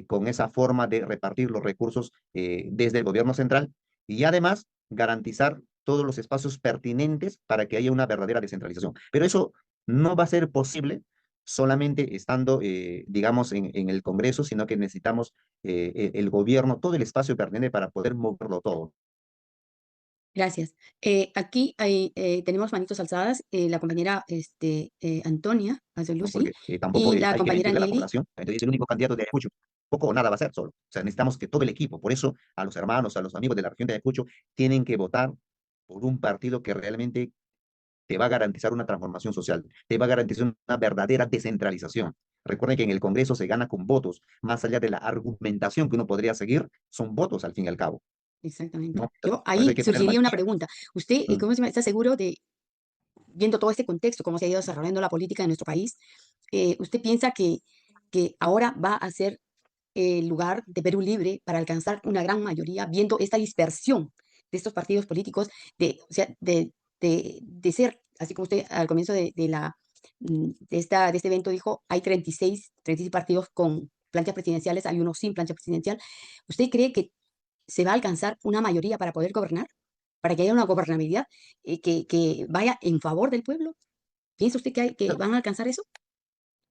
con esa forma de repartir los recursos desde el gobierno central y además garantizar todos los espacios pertinentes para que haya una verdadera descentralización. Pero eso no va a ser posible solamente estando, digamos, en el Congreso, sino que necesitamos el gobierno, todo el espacio pertinente para poder moverlo todo. Gracias. Aquí tenemos manitos alzadas, la compañera Antonia ¿No? Lucy Porque tampoco y la hay que compañera mentir a la Nelly. población. Entonces, es el único candidato de Ayacucho. Poco o nada va a ser solo. O sea, necesitamos que todo el equipo, por eso a los hermanos, a los amigos de la región de Ayacucho, tienen que votar por un partido que realmente te va a garantizar una transformación social, te va a garantizar una verdadera descentralización. Recuerden que en el Congreso se gana con votos, más allá de la argumentación que uno podría seguir, son votos al fin y al cabo, Exactamente. ¿no? Yo Por eso hay ahí que tener surgiría una mayoría. pregunta. ¿Usted, Mm. cómo se llama, está seguro de, viendo todo este contexto, cómo se ha ido desarrollando la política en nuestro país, usted piensa que ahora va a ser el lugar de Perú Libre para alcanzar una gran mayoría, viendo esta dispersión de estos partidos políticos, o sea, de ser, así como usted al comienzo de este evento dijo, hay 36 partidos con planchas presidenciales, hay uno sin plancha presidencial. ¿Usted cree que se va a alcanzar una mayoría para poder gobernar? ¿Para que haya una gobernabilidad que vaya en favor del pueblo? ¿Piensa usted que van a alcanzar eso?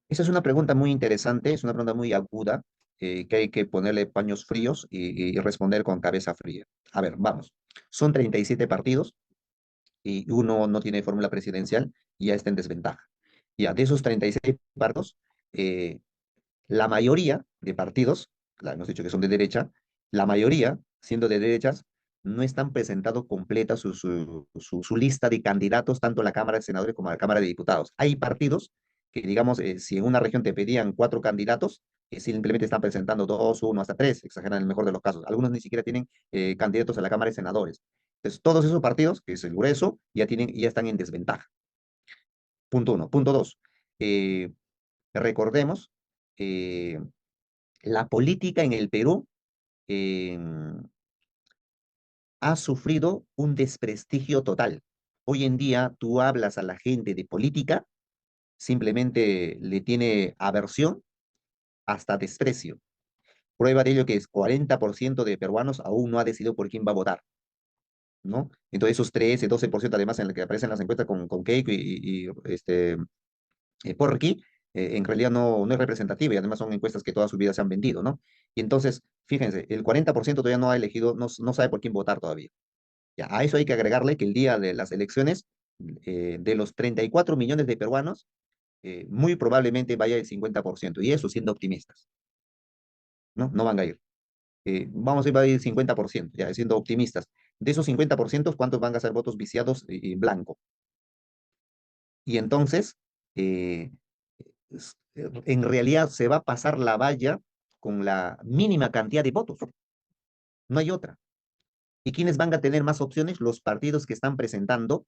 Esa es una pregunta muy interesante, es una pregunta muy aguda, que hay que ponerle paños fríos y responder con cabeza fría. A ver, vamos. Son 37 partidos y uno no tiene fórmula presidencial y ya está en desventaja. Ya, de esos 36 partidos, eh, la mayoría de partidos, hemos dicho que son de derecha, la mayoría, siendo de derechas, no están presentando completa su lista de candidatos, tanto en la Cámara de Senadores como en la Cámara de Diputados. Hay partidos que, digamos, si en una región te pedían 4 candidatos, simplemente están presentando 2, 1, hasta 3, exageran en el mejor de los casos. Algunos ni siquiera tienen candidatos a la Cámara de Senadores. Entonces, todos esos partidos, que es el grueso, ya están en desventaja. Punto uno. Punto dos. eh, recordemos, eh, la política en el Perú eh, ha sufrido un desprestigio total. Hoy en día tú hablas a la gente de política, simplemente le tiene aversión hasta desprecio. Prueba de ello que es 40% de peruanos aún no ha decidido por quién va a votar, ¿no? Entonces esos 13, 12% además en el que aparecen las encuestas con Keiko Porky, en realidad no es representativa y además son encuestas que toda su vida se han vendido, ¿no? Y entonces, fíjense, el 40% todavía no ha elegido, no sabe por quién votar todavía. Ya, a eso hay que agregarle que el día de las elecciones, de los 34 millones de peruanos, muy probablemente vaya el 50%, y eso siendo optimistas, ¿no? No van a ir. Vamos a ir, va a ir 50%, ya siendo optimistas. De esos 50%, ¿cuántos van a ser votos viciados y blanco? Y entonces, eh, en realidad se va a pasar la valla con la mínima cantidad de votos. No hay otra. ¿Y quiénes van a tener más opciones? Los partidos que están presentando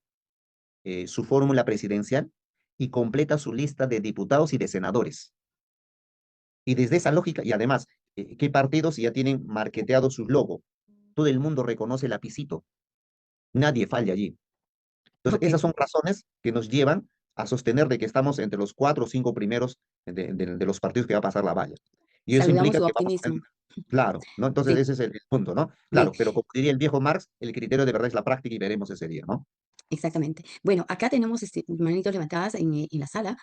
su fórmula presidencial y completa su lista de diputados y de senadores. Y desde esa lógica, y además, ¿qué partidos ya tienen marketeado su logo? Todo el mundo reconoce el lapicito. nadie falla allí. Entonces, Ok, esas son razones que nos llevan a sostener de que estamos entre los 4 o 5 primeros de los partidos que va a pasar la valla. Y eso saludamos implica su que vamos a tener, optimismo. claro, ¿no? Entonces, Sí, ese es el punto, ¿no? bien. Claro, pero como diría el viejo Marx, el criterio de verdad es la práctica y veremos ese día, ¿no? Exactamente. Bueno, acá tenemos manitos levantadas en la sala.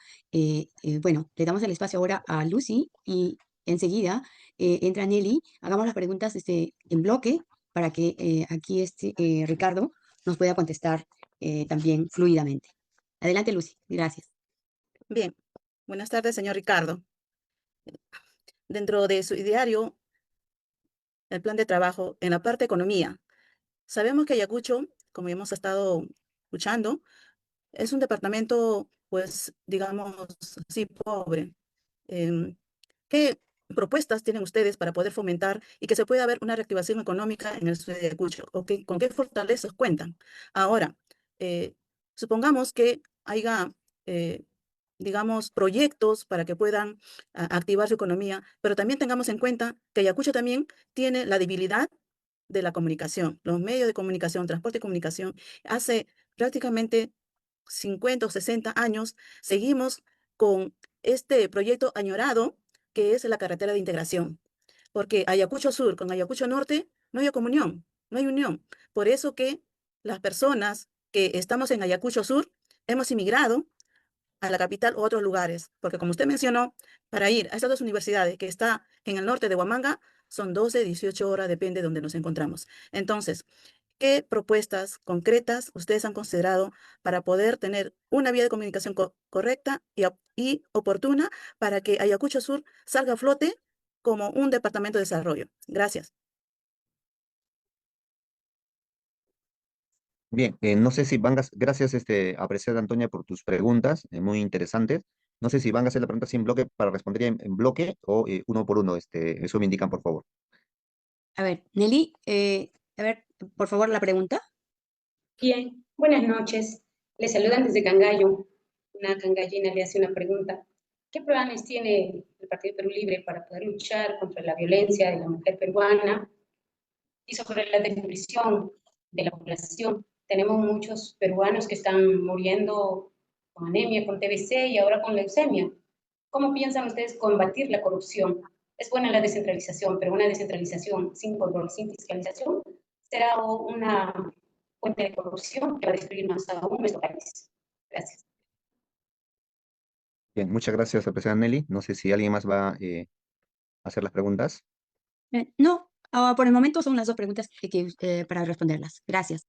Bueno, le damos el espacio ahora a Lucy y enseguida entra Nelly. Hagamos las preguntas en bloque para que aquí Ricardo nos pueda contestar también fluidamente. Adelante, Lucy. Gracias. Bien, buenas tardes, señor Ricardo. Dentro de su diario, el plan de trabajo, en la parte economía, sabemos que Ayacucho, como hemos estado escuchando, es un departamento, pues, digamos así, pobre. Em, ¿Qué propuestas tienen ustedes para poder fomentar y que se pueda ver una reactivación económica en el sur de Ayacucho? ¿Con qué fortalezas cuentan? Ahora, eh, supongamos que haya, eh, digamos, proyectos para que puedan activar su economía, pero también tengamos en cuenta que Ayacucho también tiene la debilidad de la comunicación, los medios de comunicación, transporte y comunicación. Hace prácticamente 50 o 60 años seguimos con este proyecto añorado que es la carretera de integración, porque Ayacucho Sur con Ayacucho Norte no hay comunión, no hay unión. Por eso que las personas que estamos en Ayacucho Sur hemos emigrado a la capital u otros lugares, porque como usted mencionó, para ir a estas dos universidades que está en el norte de Huamanga, son 12, 18 horas, depende de donde nos encontramos. Entonces, ¿qué propuestas concretas ustedes han considerado para poder tener una vía de comunicación correcta y oportuna para que Ayacucho Sur salga a flote como un departamento de desarrollo? Gracias. Bien, no sé si van a, gracias, apreciada Antonia, por tus preguntas, muy interesantes. No sé si van a hacer la pregunta así en bloque para responder en bloque o uno por uno, eso me indican, por favor. A ver, Nelly, a ver, por favor, la pregunta. Bien, buenas noches. Le saludan desde Cangallo. Una cangallina le hace una pregunta. ¿Qué planes tiene el Partido Perú Libre para poder luchar contra la violencia de la mujer peruana y sobre la desnutrición de la población? Tenemos muchos peruanos que están muriendo con anemia, con TBC y ahora con leucemia. ¿Cómo piensan ustedes combatir la corrupción? Es buena la descentralización, pero una descentralización sin control, sin fiscalización, será una fuente de corrupción que va a destruir más aún nuestro país. Gracias. Bien, muchas gracias, apreciada Nelly. No sé si alguien más va a hacer las preguntas. No, por el momento son las dos preguntas para responderlas. Gracias.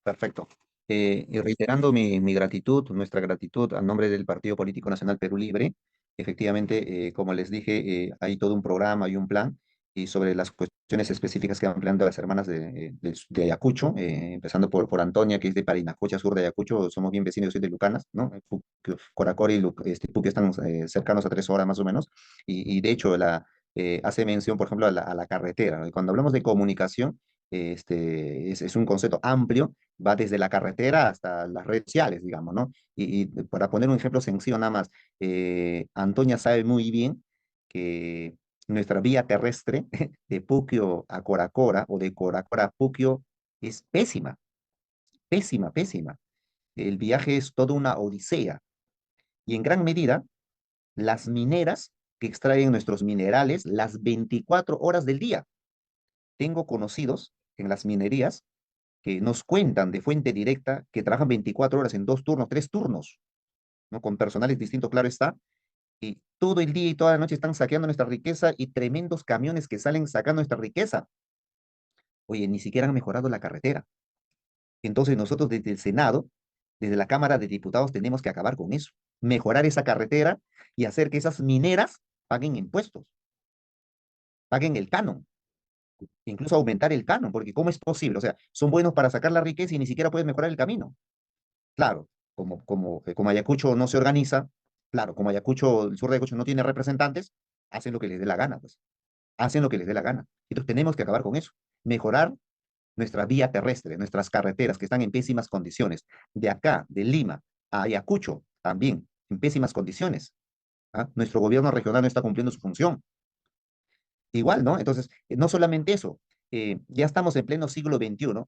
Perfecto. Y reiterando mi gratitud, nuestra gratitud a nombre del Partido Político Nacional Perú Libre, efectivamente, como les dije, hay todo un programa y un plan, y sobre las cuestiones específicas que van planteando las hermanas de Ayacucho, empezando por Antonia, que es de Parinacocha, sur de Ayacucho, somos bien vecinos, yo soy de Lucanas, ¿no? Coracori y Puque están cercanos a 3 horas más o menos, y de hecho hace mención, por ejemplo, a la carretera, ¿no? Y cuando hablamos de comunicación, es un concepto amplio, va desde la carretera hasta las redes sociales, digamos, ¿no? Y para poner un ejemplo sencillo nada más, Antonia sabe muy bien que nuestra vía terrestre de Puquio a Coracora o de Coracora a Puquio es pésima, pésima, pésima. El viaje es toda una odisea y en gran medida las mineras que extraen nuestros minerales las 24 horas del día. Tengo conocidos en las minerías que nos cuentan de fuente directa que trabajan 24 horas en 2 turnos, 3 turnos, ¿no? Con personales distintos, claro está, y todo el día y toda la noche están saqueando nuestra riqueza y tremendos camiones que salen sacando nuestra riqueza. Oye, ni siquiera han mejorado la carretera. Entonces nosotros desde el Senado, desde la Cámara de Diputados, tenemos que acabar con eso, mejorar esa carretera y hacer que esas mineras paguen impuestos, paguen el canon, incluso aumentar el canon, porque ¿cómo es posible? O sea, son buenos para sacar la riqueza y ni siquiera puedes mejorar el camino. Claro, como Ayacucho no se organiza, claro, como Ayacucho, el sur de Ayacucho no tiene representantes, hacen lo que les dé la gana, pues, hacen lo que les dé la gana. Entonces tenemos que acabar con eso, mejorar nuestra vía terrestre, nuestras carreteras que están en pésimas condiciones. De acá, de Lima a Ayacucho, también en pésimas condiciones. ¿Ah? Nuestro gobierno regional no está cumpliendo su función. Igual, ¿no? Entonces, no solamente eso, ya estamos en pleno siglo XXI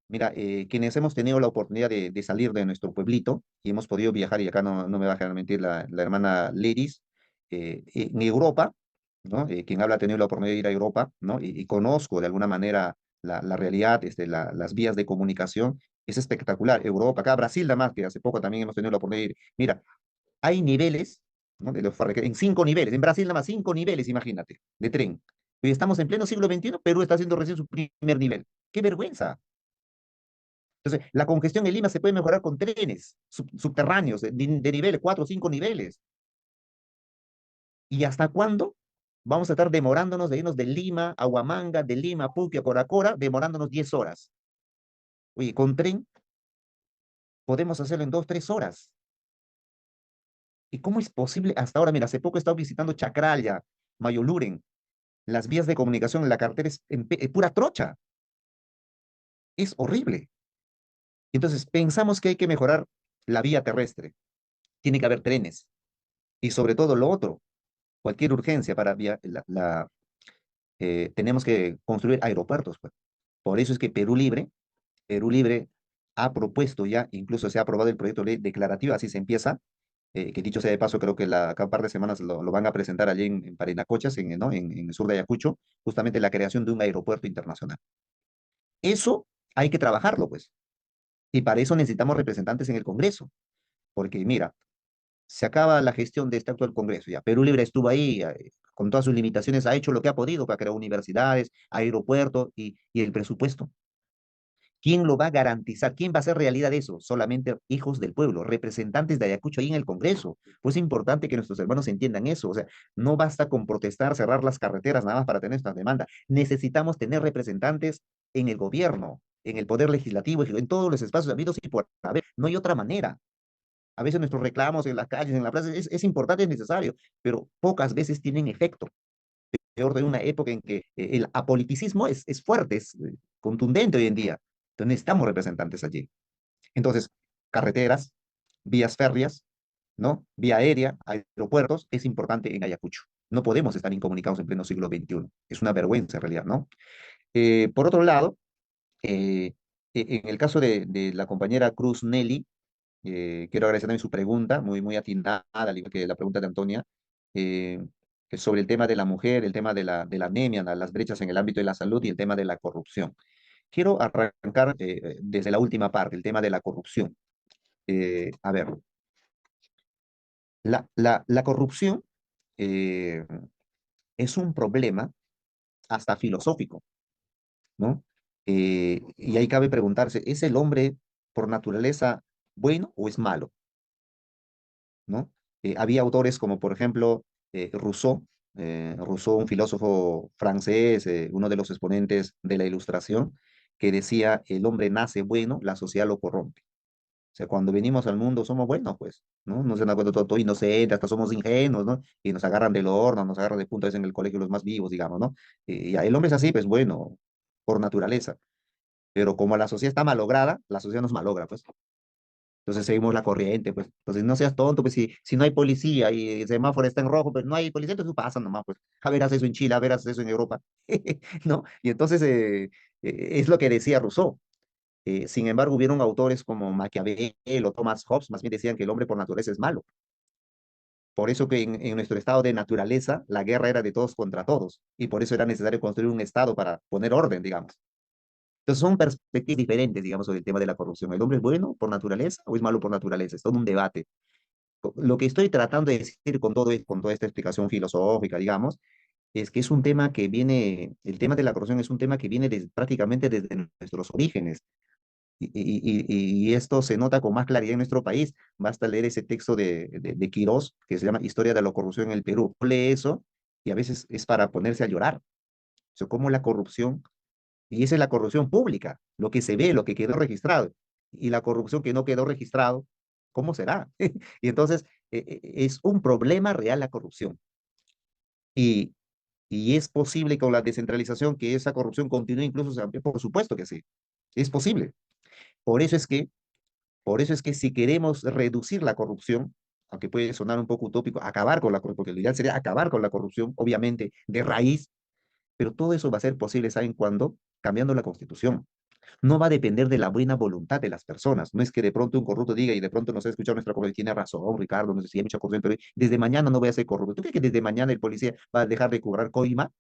Mira, quienes hemos tenido la oportunidad de salir de nuestro pueblito y hemos podido viajar, y acá no me va a dejar mentir la hermana Leris, en Europa, ¿no? Quien habla ha tenido la oportunidad de ir a Europa, ¿no? Y conozco de alguna manera la realidad, las vías de comunicación, es espectacular. Europa, acá Brasil, nada más, que hace poco también hemos tenido la oportunidad de ir. Mira, hay niveles, ¿no? En 5 niveles, en Brasil nada más 5 niveles, imagínate, de tren. Y estamos en pleno siglo XXI, Perú está haciendo recién su primer nivel. ¡Qué vergüenza! Entonces, la congestión en Lima se puede mejorar con trenes subterráneos de nivel 4 o 5 niveles. ¿Y hasta cuándo vamos a estar demorándonos de irnos de Lima a Huamanga, de Lima a Puque, a Coracora, demorándonos 10 horas? Oye, con tren podemos hacerlo en 2, 3 horas. ¿Y cómo es posible hasta ahora? Mira, hace poco he estado visitando Chacraya, Mayoluren, las vías de comunicación, la carretera es pura trocha. Es horrible. Entonces, pensamos que hay que mejorar la vía terrestre. Tiene que haber trenes. Y sobre todo lo otro, cualquier urgencia para tenemos que construir aeropuertos, pues. Por eso es que Perú Libre ha propuesto ya, incluso se ha aprobado el proyecto de ley declarativo, así se empieza, que dicho sea de paso, creo que acá un par de semanas lo van a presentar allí en Parinacochas, ¿no? En el sur de Ayacucho, justamente la creación de un aeropuerto internacional. Eso hay que trabajarlo, pues. Y para eso necesitamos representantes en el Congreso, porque mira, se acaba la gestión de este actual Congreso. Ya, Perú Libre estuvo ahí, con todas sus limitaciones, ha hecho lo que ha podido para crear universidades, aeropuertos y el presupuesto. ¿Quién lo va a garantizar? ¿Quién va a hacer realidad eso? Solamente hijos del pueblo, representantes de Ayacucho ahí en el Congreso. Pues es importante que nuestros hermanos entiendan eso. O sea, no basta con protestar, cerrar las carreteras nada más para tener estas demandas. Necesitamos tener representantes en el gobierno, en el poder legislativo, en todos los espacios habidos y por haber. No hay otra manera. A veces nuestros reclamos en las calles, en la plaza, es importante, es necesario, pero pocas veces tienen efecto. Peor de una época en que el apoliticismo es fuerte, es contundente hoy en día. Entonces necesitamos representantes allí. Entonces, carreteras, vías férreas, ¿no? Vía aérea, aeropuertos, es importante en Ayacucho. No podemos estar incomunicados en pleno siglo XXI. Es una vergüenza en realidad, ¿no? Por otro lado, en el caso de la compañera Cruz Nelly, quiero agradecer también su pregunta, muy atinada, al igual que la pregunta de Antonia, eh, que es sobre el tema de la mujer, el tema de la anemia, las brechas en el ámbito de la salud y el tema de la corrupción. Quiero arrancar desde la última parte, el tema de la corrupción. A ver, la corrupción eh, es un problema hasta filosófico, ¿no? Y ahí cabe preguntarse, ¿es el hombre por naturaleza bueno o es malo? ¿No? Había autores como, por ejemplo, Rousseau, un filósofo francés, uno de los exponentes de la Ilustración, que decía, el hombre nace bueno, la sociedad lo corrompe. O sea, cuando venimos al mundo somos buenos, pues, ¿no? No se dan cuenta todo inocente, hasta somos ingenuos, ¿no? Y nos agarran del horno, nos agarran de punta vez en el colegio los más vivos, digamos, ¿no? Y ya, el hombre es así, pues bueno, por naturaleza. Pero como la sociedad está malograda, la sociedad nos malogra, pues. Entonces seguimos la corriente, pues. Entonces no seas tonto, pues si no hay policía y el semáforo está en rojo, pues no hay policía, entonces tú pasas nomás, pues. A verás eso en Chile, a verás eso en Europa, ¿no? Y entonces es lo que decía Rousseau. Sin embargo, hubieron autores como Maquiavelo, Thomas Hobbes, más bien decían que el hombre por naturaleza es malo. Por eso que en nuestro estado de naturaleza, la guerra era de todos contra todos, y por eso era necesario construir un estado para poner orden, digamos. Entonces son perspectivas diferentes, digamos, sobre el tema de la corrupción. ¿El hombre es bueno por naturaleza o es malo por naturaleza? Es todo un debate. Lo que estoy tratando de decir con toda esta explicación filosófica, digamos, es que es un tema que viene, el tema de la corrupción es un tema que viene prácticamente desde nuestros orígenes. Y esto se nota con más claridad en nuestro país. Basta leer ese texto de Quirós, que se llama Historia de la corrupción en el Perú. Lee eso y a veces es para ponerse a llorar. O sea, cómo la corrupción, y esa es la corrupción pública, lo que se ve, lo que quedó registrado. Y la corrupción que no quedó registrado, ¿cómo será? Y entonces es un problema real la corrupción. Y, y es posible con la descentralización que esa corrupción continúe incluso, por supuesto que sí, es posible. Por eso es que, por eso es que si queremos reducir la corrupción, aunque puede sonar un poco utópico, acabar con la corrupción, porque lo ideal sería acabar con la corrupción, obviamente, de raíz, pero todo eso va a ser posible, ¿saben cuándo? Cambiando la Constitución. No va a depender de la buena voluntad de las personas. No es que de pronto un corrupto diga y de pronto nos ha escuchado nuestra comunidad, tiene razón, Ricardo, no sé si hay mucha corrupción, pero desde mañana no voy a ser corrupto. ¿Tú crees que desde mañana el policía va a dejar de cobrar coima?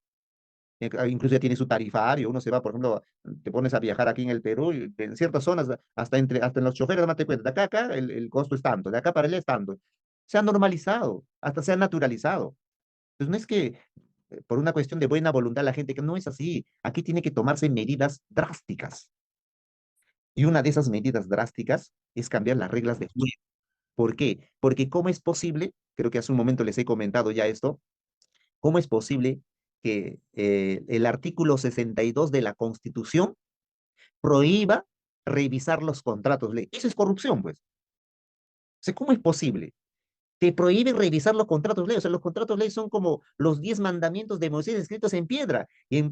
Incluso ya tiene su tarifario, uno se va, por ejemplo, te pones a viajar aquí en el Perú, y en ciertas zonas, hasta en los choferes, date cuenta, de acá a acá el costo es tanto, de acá para allá es tanto. Se ha normalizado, hasta se ha naturalizado. Pues no es que por una cuestión de buena voluntad la gente, que no es así. Aquí tiene que tomarse medidas drásticas. Y una de esas medidas drásticas es cambiar las reglas de juego. ¿Por qué? Porque ¿cómo es posible? Creo que hace un momento les he comentado ya esto. ¿Cómo es posible que el artículo 62 de la Constitución prohíba revisar los contratos de ley? Eso es corrupción, pues. O sea, ¿cómo es posible? Te prohíbe revisar los contratos de ley. O sea, los contratos de ley son como los 10 mandamientos de Moisés escritos en piedra. E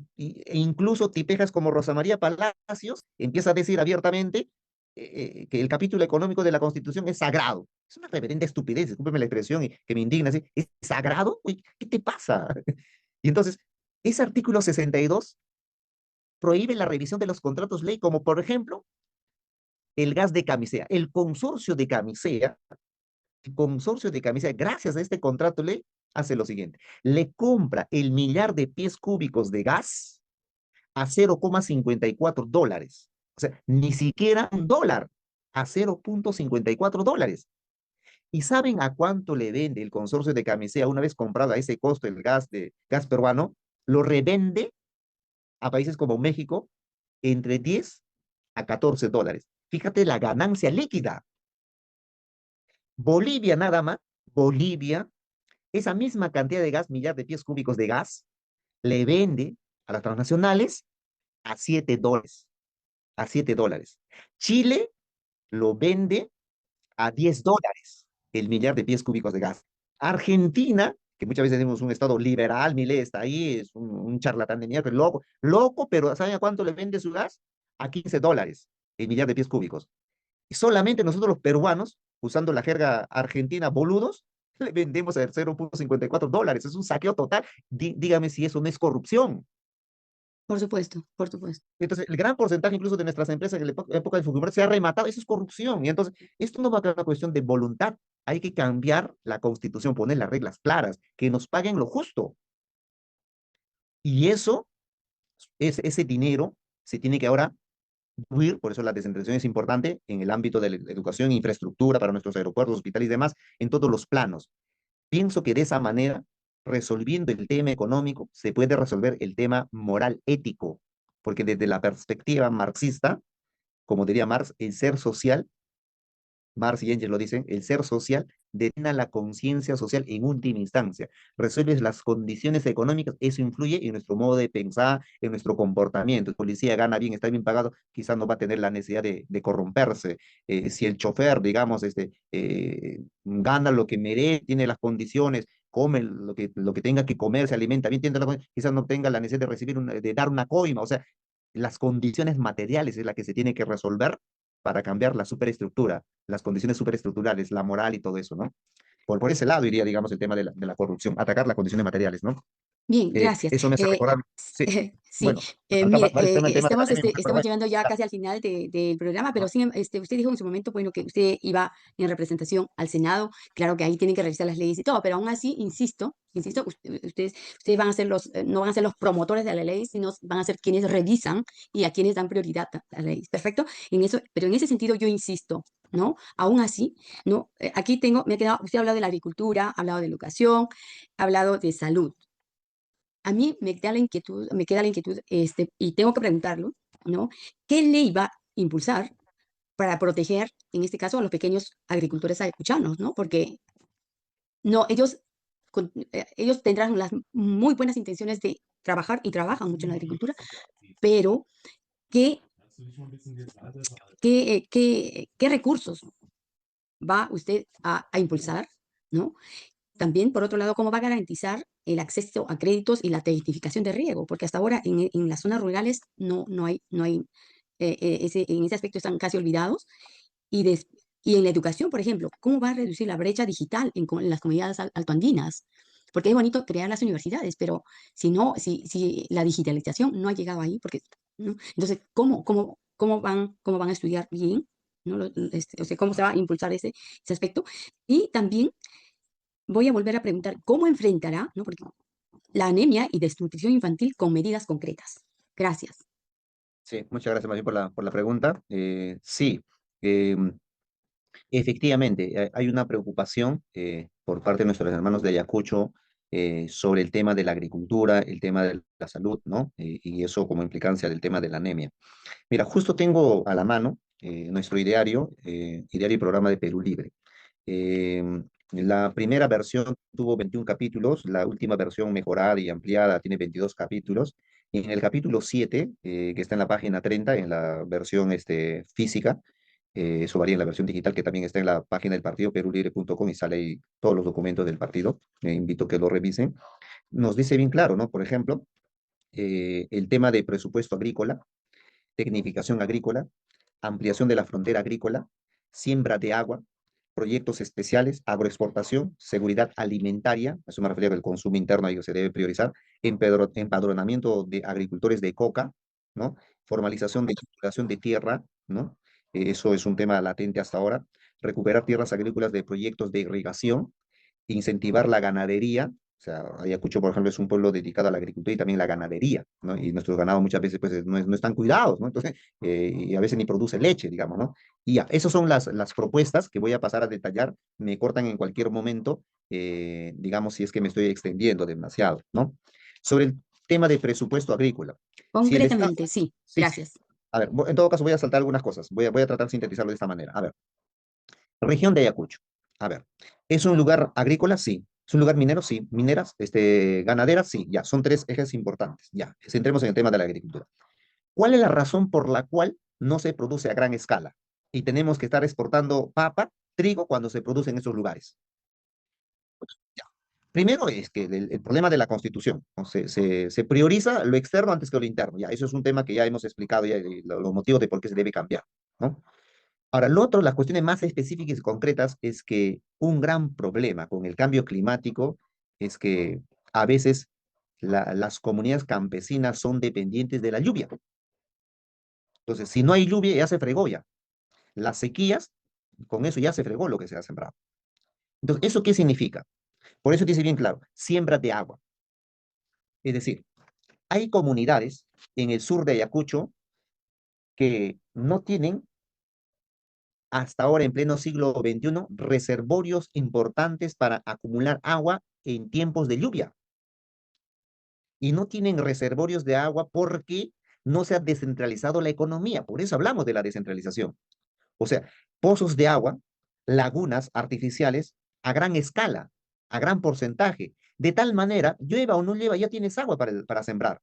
incluso tipejas como Rosa María Palacios empieza a decir abiertamente que el capítulo económico de la Constitución es sagrado. Es una reverenda estupidez, discúlpeme la expresión y que me indigna. ¿Sí? ¿Es sagrado? Uy, ¿qué te pasa? Y entonces, ese artículo 62 prohíbe la revisión de los contratos ley, como por ejemplo el gas de camisea. El consorcio de camisea, gracias a este contrato ley, hace lo siguiente. Le compra el millar de pies cúbicos de gas a $0,54. O sea, ni siquiera $1, a $0,54. ¿Y saben a cuánto le vende el consorcio de camisea una vez comprado a ese costo el gas peruano? Lo revende a países como México entre 10 a $14. Fíjate la ganancia líquida. Bolivia nada más, Bolivia, esa misma cantidad de gas, millar de pies cúbicos de gas, le vende a las transnacionales a $7, a $7. Chile lo vende a $10 el millar de pies cúbicos de gas. Argentina, que muchas veces decimos un estado liberal, Milei está ahí, es un charlatán de mierda, loco, loco, pero ¿saben a cuánto le vende su gas? A $15 el millar de pies cúbicos. Y solamente nosotros los peruanos, usando la jerga argentina, boludos, le vendemos a $0,54. Es un saqueo total. Dígame si eso no es corrupción. Por supuesto, por supuesto. Entonces, el gran porcentaje incluso de nuestras empresas en la época de Fujimori se ha rematado. Eso es corrupción. Y entonces, esto no va a ser una cuestión de voluntad. Hay que cambiar la constitución, poner las reglas claras, que nos paguen lo justo. Y eso, ese dinero se tiene que ahora distribuir, por eso la descentralización es importante en el ámbito de la educación e infraestructura para nuestros aeropuertos, hospitales y demás, en todos los planos. Pienso que de esa manera, resolviendo el tema económico, se puede resolver el tema moral ético, porque desde la perspectiva marxista, como diría Marx, el ser social, Marx y Engels lo dicen, el ser social determina la conciencia social en última instancia. Resuelves las condiciones económicas, eso influye en nuestro modo de pensar, en nuestro comportamiento. El policía gana bien, está bien pagado, quizás no va a tener la necesidad de corromperse. Si el chofer, digamos, gana lo que merece, tiene las condiciones, come lo que tenga que comer, se alimenta bien, quizás no tenga la necesidad de recibir de dar una coima. O sea, las condiciones materiales es la que se tiene que resolver para cambiar la superestructura, las condiciones superestructurales, la moral y todo eso, ¿no? Por ese lado iría, digamos, el tema de la corrupción, atacar las condiciones materiales, ¿no? Bien, gracias. Eso me hace recordar, sí, Sí, bueno, me falta mire, varios temas, el tema de la estamos, pandemia, pero estamos bueno, llegando ya ya, casi al final del programa, pero ¿no? sí, usted dijo en su momento, bueno, que usted iba en representación al Senado. Claro que ahí tienen que revisar las leyes y todo, pero aún así, insisto, ustedes van a ser no van a ser los promotores de la ley, sino van a ser quienes revisan y a quienes dan prioridad a la ley. Perfecto. Pero en ese sentido yo insisto, ¿no? Aún así, ¿no? Aquí me ha quedado, usted ha hablado de la agricultura, ha hablado de educación, ha hablado de salud. A mí me queda la inquietud, y tengo que preguntarlo, ¿no? ¿Qué ley va a impulsar para proteger, en este caso, a los pequeños agricultores ayacuchanos, ¿no? Porque no, ellos tendrán las muy buenas intenciones de trabajar y trabajan mucho en la agricultura, pero ¿qué, qué recursos va usted a impulsar, ¿no? También, por otro lado, ¿cómo va a garantizar el acceso a créditos y la tecnificación de riego? Porque hasta ahora en las zonas rurales no hay en ese aspecto están casi olvidados. Y, y en la educación, por ejemplo, ¿cómo va a reducir la brecha digital en las comunidades altoandinas? Porque es bonito crear las universidades, pero si la digitalización no ha llegado ahí, porque, ¿no? Entonces, ¿cómo cómo van a estudiar bien, ¿no? O sea, cómo se va a impulsar ese aspecto. Y también voy a volver a preguntar cómo enfrentará, ¿no? Porque la anemia y desnutrición infantil con medidas concretas. Gracias. Sí, muchas gracias más bien por la pregunta. Sí, em, efectivamente, hay una preocupación por parte de nuestros hermanos de Ayacucho sobre el tema de la agricultura, el tema de la salud, ¿no? Y eso como implicancia del tema de la anemia. Mira, justo tengo a la mano nuestro ideario, ideario y programa de Perú Libre. Eh, la primera versión tuvo 21 capítulos, la última versión mejorada y ampliada tiene 22 capítulos. Y en el capítulo 7, que está en la página 30, en la versión física, eso varía en la versión digital, que también está en la página del partido perulibre.com y sale ahí todos los documentos del partido. Invito a que lo revisen. Nos dice bien claro, ¿no? Por ejemplo, el tema de presupuesto agrícola, tecnificación agrícola, ampliación de la frontera agrícola, siembra de agua, proyectos especiales, agroexportación, seguridad alimentaria, a eso me refería que el consumo interno ahí se debe priorizar, empadronamiento de agricultores de coca, ¿no? Formalización de titulación de tierra, ¿no? Eso es un tema latente hasta ahora. Recuperar tierras agrícolas de proyectos de irrigación, incentivar la ganadería. O sea, Ayacucho, por ejemplo, es un pueblo dedicado a la agricultura y también la ganadería, ¿no? Y nuestros ganados muchas veces pues, no están cuidados, ¿no? Entonces, y a veces ni produce leche, digamos, ¿no? Y ya, esas son las propuestas que voy a pasar a detallar. Me cortan en cualquier momento, digamos, si es que me estoy extendiendo demasiado, ¿no? Sobre el tema de presupuesto agrícola. Si el Estado, Concretamente, sí. sí, sí. Gracias. A ver, en todo caso voy a saltar algunas cosas. Voy a tratar de sintetizarlo de esta manera. A ver, región de Ayacucho. A ver, ¿es un lugar agrícola? Sí. ¿Es un lugar minero? Sí. ¿Mineras? ¿Ganaderas? Sí. Ya, son tres ejes importantes. Ya, centremos en el tema de la agricultura. ¿Cuál es la razón por la cual no se produce a gran escala? Y tenemos que estar exportando papa, trigo, cuando se produce en esos lugares. Ya. Primero es que el problema de la Constitución, ¿no? Se prioriza lo externo antes que lo interno. Ya, eso es un tema que ya hemos explicado, ya, y los motivos de por qué se debe cambiar, ¿no? Ahora, lo otro, las cuestiones más específicas y concretas, es que un gran problema con el cambio climático es que a veces las comunidades campesinas son dependientes de la lluvia. Entonces, si no hay lluvia, ya se fregó ya. Las sequías, con eso ya se fregó lo que se ha sembrado. Entonces, ¿eso qué significa? Por eso dice bien claro, siembra de agua. Es decir, hay comunidades en el sur de Ayacucho que no tienen hasta ahora, en pleno siglo XXI, reservorios importantes para acumular agua en tiempos de lluvia. Y no tienen reservorios de agua porque no se ha descentralizado la economía. Por eso hablamos de la descentralización. O sea, pozos de agua, lagunas artificiales a gran escala, a gran porcentaje. De tal manera, llueva o no llueva, ya tienes agua para sembrar.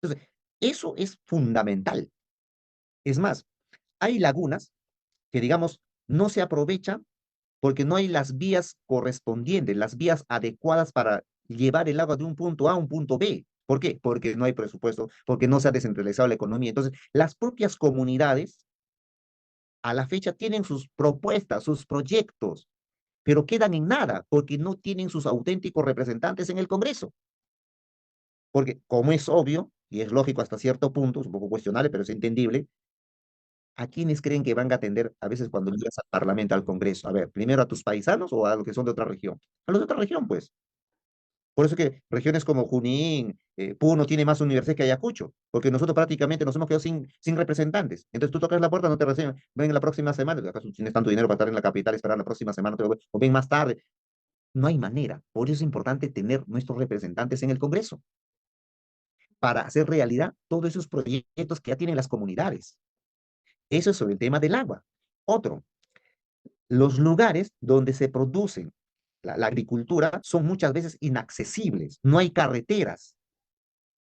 Entonces, eso es fundamental. Es más, hay lagunas que, digamos, no se aprovechan porque no hay las vías correspondientes, las vías adecuadas para llevar el agua de un punto A a un punto B. ¿Por qué? Porque no hay presupuesto, porque no se ha descentralizado la economía. Entonces, las propias comunidades a la fecha tienen sus propuestas, sus proyectos, pero quedan en nada porque no tienen sus auténticos representantes en el Congreso. Porque, como es obvio, y es lógico hasta cierto punto, es un poco cuestionable, pero es entendible, ¿a quiénes creen que van a atender a veces cuando llegas al Parlamento, al Congreso? A ver, primero a tus paisanos o a los que son de otra región. A los de otra región, pues. Por eso que regiones como Junín, Puno tiene más universidades que Ayacucho, porque nosotros prácticamente nos hemos quedado sin representantes. Entonces tú tocas la puerta, no te reciben, ven la próxima semana, acaso tienes tanto dinero para estar en la capital, esperar la próxima semana, o ven más tarde. No hay manera. Por eso es importante tener nuestros representantes en el Congreso, para hacer realidad todos esos proyectos que ya tienen las comunidades. Eso es sobre el tema del agua. Otro, los lugares donde se producen la agricultura son muchas veces inaccesibles, no hay carreteras,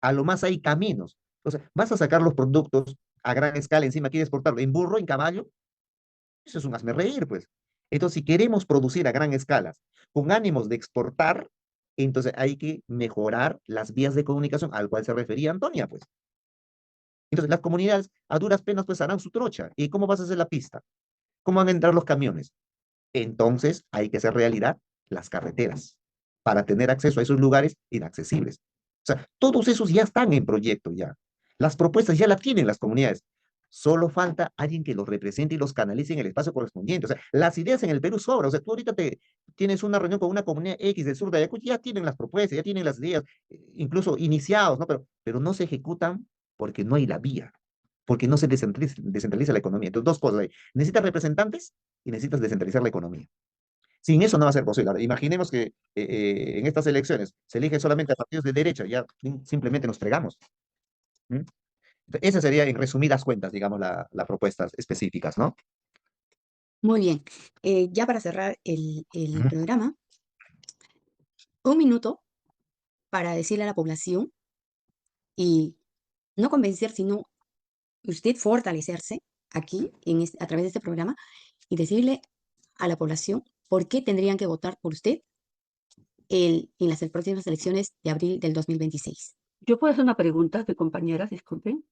a lo más hay caminos. O sea, vas a sacar los productos a gran escala, encima quieres exportarlo en burro, en caballo, eso es un hazme reír, pues. Entonces, si queremos producir a gran escala con ánimos de exportar, entonces hay que mejorar las vías de comunicación al cual se refería Antonia, pues. Entonces, las comunidades a duras penas pues harán su trocha. ¿Y cómo vas a hacer la pista? ¿Cómo van a entrar los camiones? Entonces, hay que hacer realidad las carreteras para tener acceso a esos lugares inaccesibles. O sea, todos esos ya están en proyecto ya. Las propuestas ya las tienen las comunidades. Solo falta alguien que los represente y los canalice en el espacio correspondiente. O sea, las ideas en el Perú sobran. O sea, tú ahorita tienes una reunión con una comunidad X del sur de Ayacucho, ya tienen las propuestas, ya tienen las ideas, incluso iniciados, ¿no? Pero no se ejecutan porque no hay la vía, porque no se descentraliza la economía. Entonces, dos cosas ahí. Necesitas representantes y necesitas descentralizar la economía. Sin eso no va a ser posible. Ahora, imaginemos que en estas elecciones se elige solamente a partidos de derecha, ya simplemente nos fregamos. ¿Mm? Esa sería, en resumidas cuentas, digamos, las propuestas específicas, ¿no? Muy bien. Ya para cerrar el Ujú. programa, un minuto para decirle a la población y no convencer, sino usted fortalecerse aquí a través de este programa y decirle a la población por qué tendrían que votar por usted en las próximas elecciones de abril del 2026. ¿Yo puedo hacer una pregunta de compañeras? Disculpen.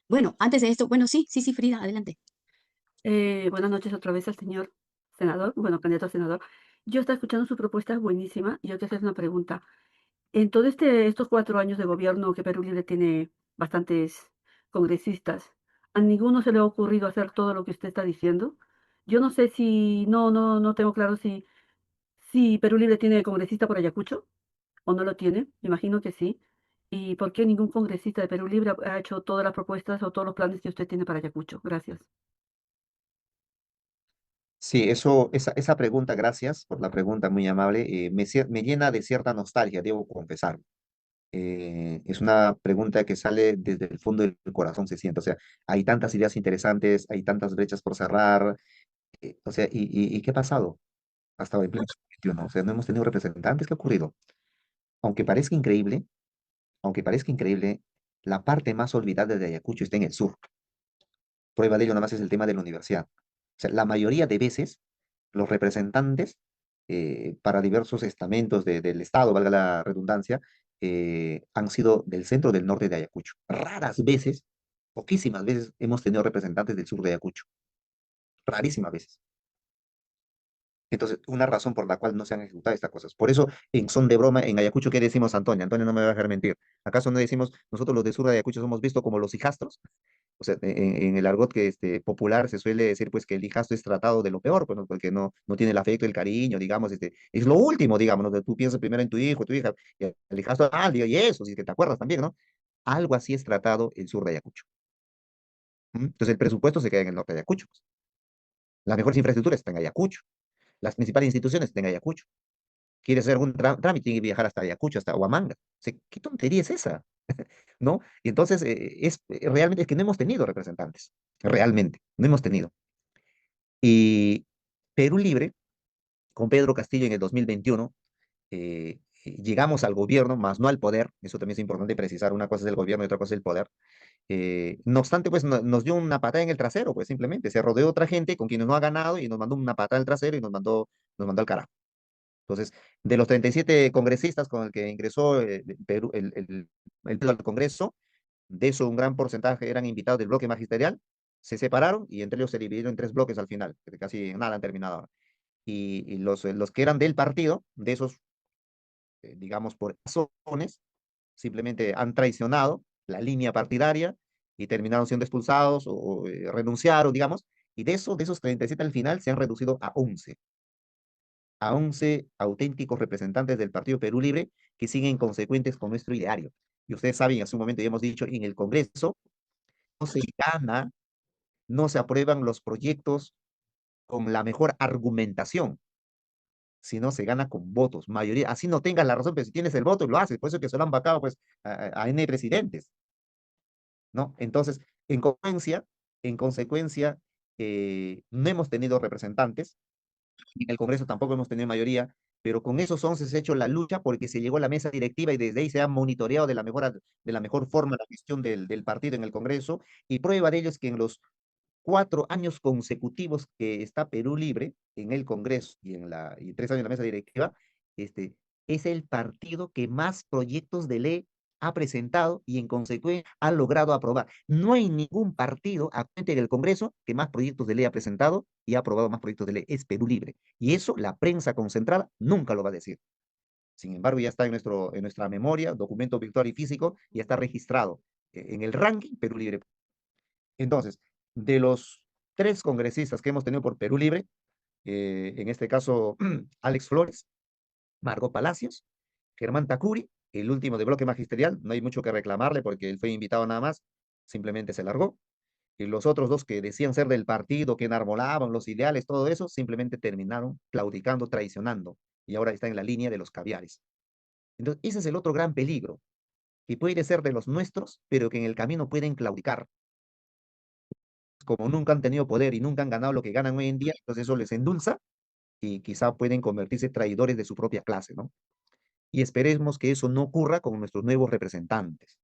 Bueno, antes de esto, bueno, sí, Frida, adelante. Buenas noches otra vez al señor senador, bueno, candidato a senador. Yo estaba escuchando su propuesta, es buenísima, y yo te hacer una pregunta. En todos estos 4 años de gobierno que Perú Libre tiene bastantes congresistas, ¿a ninguno se le ha ocurrido hacer todo lo que usted está diciendo? Yo no sé si, no tengo claro si Perú Libre tiene congresista por Ayacucho o no lo tiene, me imagino que sí. ¿Y por qué ningún congresista de Perú Libre ha hecho todas las propuestas o todos los planes que usted tiene para Ayacucho? Gracias. Sí, esa pregunta, gracias por la pregunta muy amable, me llena de cierta nostalgia, debo confesar. Es una pregunta que sale desde el fondo del corazón, se siente. O sea, hay tantas ideas interesantes, hay tantas brechas por cerrar. O sea, ¿y qué ha pasado hasta hoy, en pleno siglo XXI? O sea, no hemos tenido representantes. ¿Qué ha ocurrido? Aunque parezca increíble, aunque parezca increíble, la parte más olvidada de Ayacucho está en el sur. Prueba de ello nada más es el tema de la universidad. O sea, la mayoría de veces los representantes para diversos estamentos del Estado, valga la redundancia, han sido del centro del norte de Ayacucho. Raras veces, poquísimas veces hemos tenido representantes del sur de Ayacucho. Rarísimas veces. Entonces, una razón por la cual no se han ejecutado estas cosas. Por eso, en son de broma, en Ayacucho, ¿qué decimos, Antonio? Antonio no me va a dejar mentir. ¿Acaso no decimos, nosotros los del sur de Ayacucho somos vistos como los hijastros? O sea, en el argot que popular se suele decir pues que el hijastro es tratado de lo peor, pues, ¿no? Porque no tiene el afecto, el cariño, digamos, es lo último, digamos, ¿no? Que tú piensas primero en tu hijo, tu hija, y el hijastro, y eso, si es que te acuerdas también, ¿no? Algo así es tratado el sur de Ayacucho. ¿Mm? Entonces el presupuesto se queda en el norte de Ayacucho, pues. Las mejores infraestructuras están en Ayacucho, las principales instituciones están en Ayacucho. Quieres hacer algún trámite, tiene que viajar hasta Ayacucho, hasta Huamanga. O sea, ¿qué tontería es esa? ¿No? Y entonces, realmente es que no hemos tenido representantes, realmente, no hemos tenido. Y Perú Libre, con Pedro Castillo en el 2021, llegamos al gobierno, más no al poder, eso también es importante precisar, una cosa es el gobierno y otra cosa es el poder. No obstante, pues nos dio una patada en el trasero, pues simplemente se rodeó otra gente con quienes no ha ganado y nos mandó una patada en el trasero y nos mandó al carajo. Entonces, de los 37 congresistas con el que ingresó Perú, el Perú al Congreso, de eso un gran porcentaje eran invitados del bloque magisterial, se separaron y entre ellos se dividieron en 3 bloques al final, que casi nada han terminado ahora. Y los que eran del partido, de esos, digamos, por razones, simplemente han traicionado la línea partidaria y terminaron siendo expulsados o renunciaron, digamos, y de esos 37 al final se han reducido a 11 auténticos representantes del Partido Perú Libre que siguen consecuentes con nuestro ideario. Y ustedes saben, hace un momento ya hemos dicho, en el Congreso no se gana, no se aprueban los proyectos con la mejor argumentación, sino se gana con votos, mayoría. Así no tengas la razón, pero si tienes el voto, lo haces. Por eso que se lo han vacado pues, a N presidentes, ¿no? Entonces, en consecuencia, no hemos tenido representantes, en el Congreso tampoco hemos tenido mayoría, pero con esos 11 se ha hecho la lucha porque se llegó a la mesa directiva y desde ahí se ha monitoreado de la mejor forma la gestión del partido en el Congreso, y prueba de ello es que en los 4 años consecutivos que está Perú Libre en el Congreso y 3 años en la mesa directiva, este, es el partido que más proyectos de ley ha presentado y en consecuencia ha logrado aprobar. No hay ningún partido actualmente en el Congreso que más proyectos de ley ha presentado y ha aprobado más proyectos de ley. Es Perú Libre. Y eso la prensa concentrada nunca lo va a decir. Sin embargo, ya está en nuestra memoria, documento virtual y físico, ya está registrado en el ranking Perú Libre. Entonces, de los 3 congresistas que hemos tenido por Perú Libre, en este caso, Alex Flores, Margot Palacios, Germán Tacuri, el último de bloque magisterial, no hay mucho que reclamarle porque él fue invitado nada más, simplemente se largó. Y los otros 2 que decían ser del partido, que enarbolaban los ideales, todo eso, simplemente terminaron claudicando, traicionando, y ahora están en la línea de los caviares. Entonces, ese es el otro gran peligro, que puede ser de los nuestros, pero que en el camino pueden claudicar. Como nunca han tenido poder y nunca han ganado lo que ganan hoy en día, entonces eso les endulza y quizá pueden convertirse traidores de su propia clase, ¿no? Y esperemos que eso no ocurra con nuestros nuevos representantes.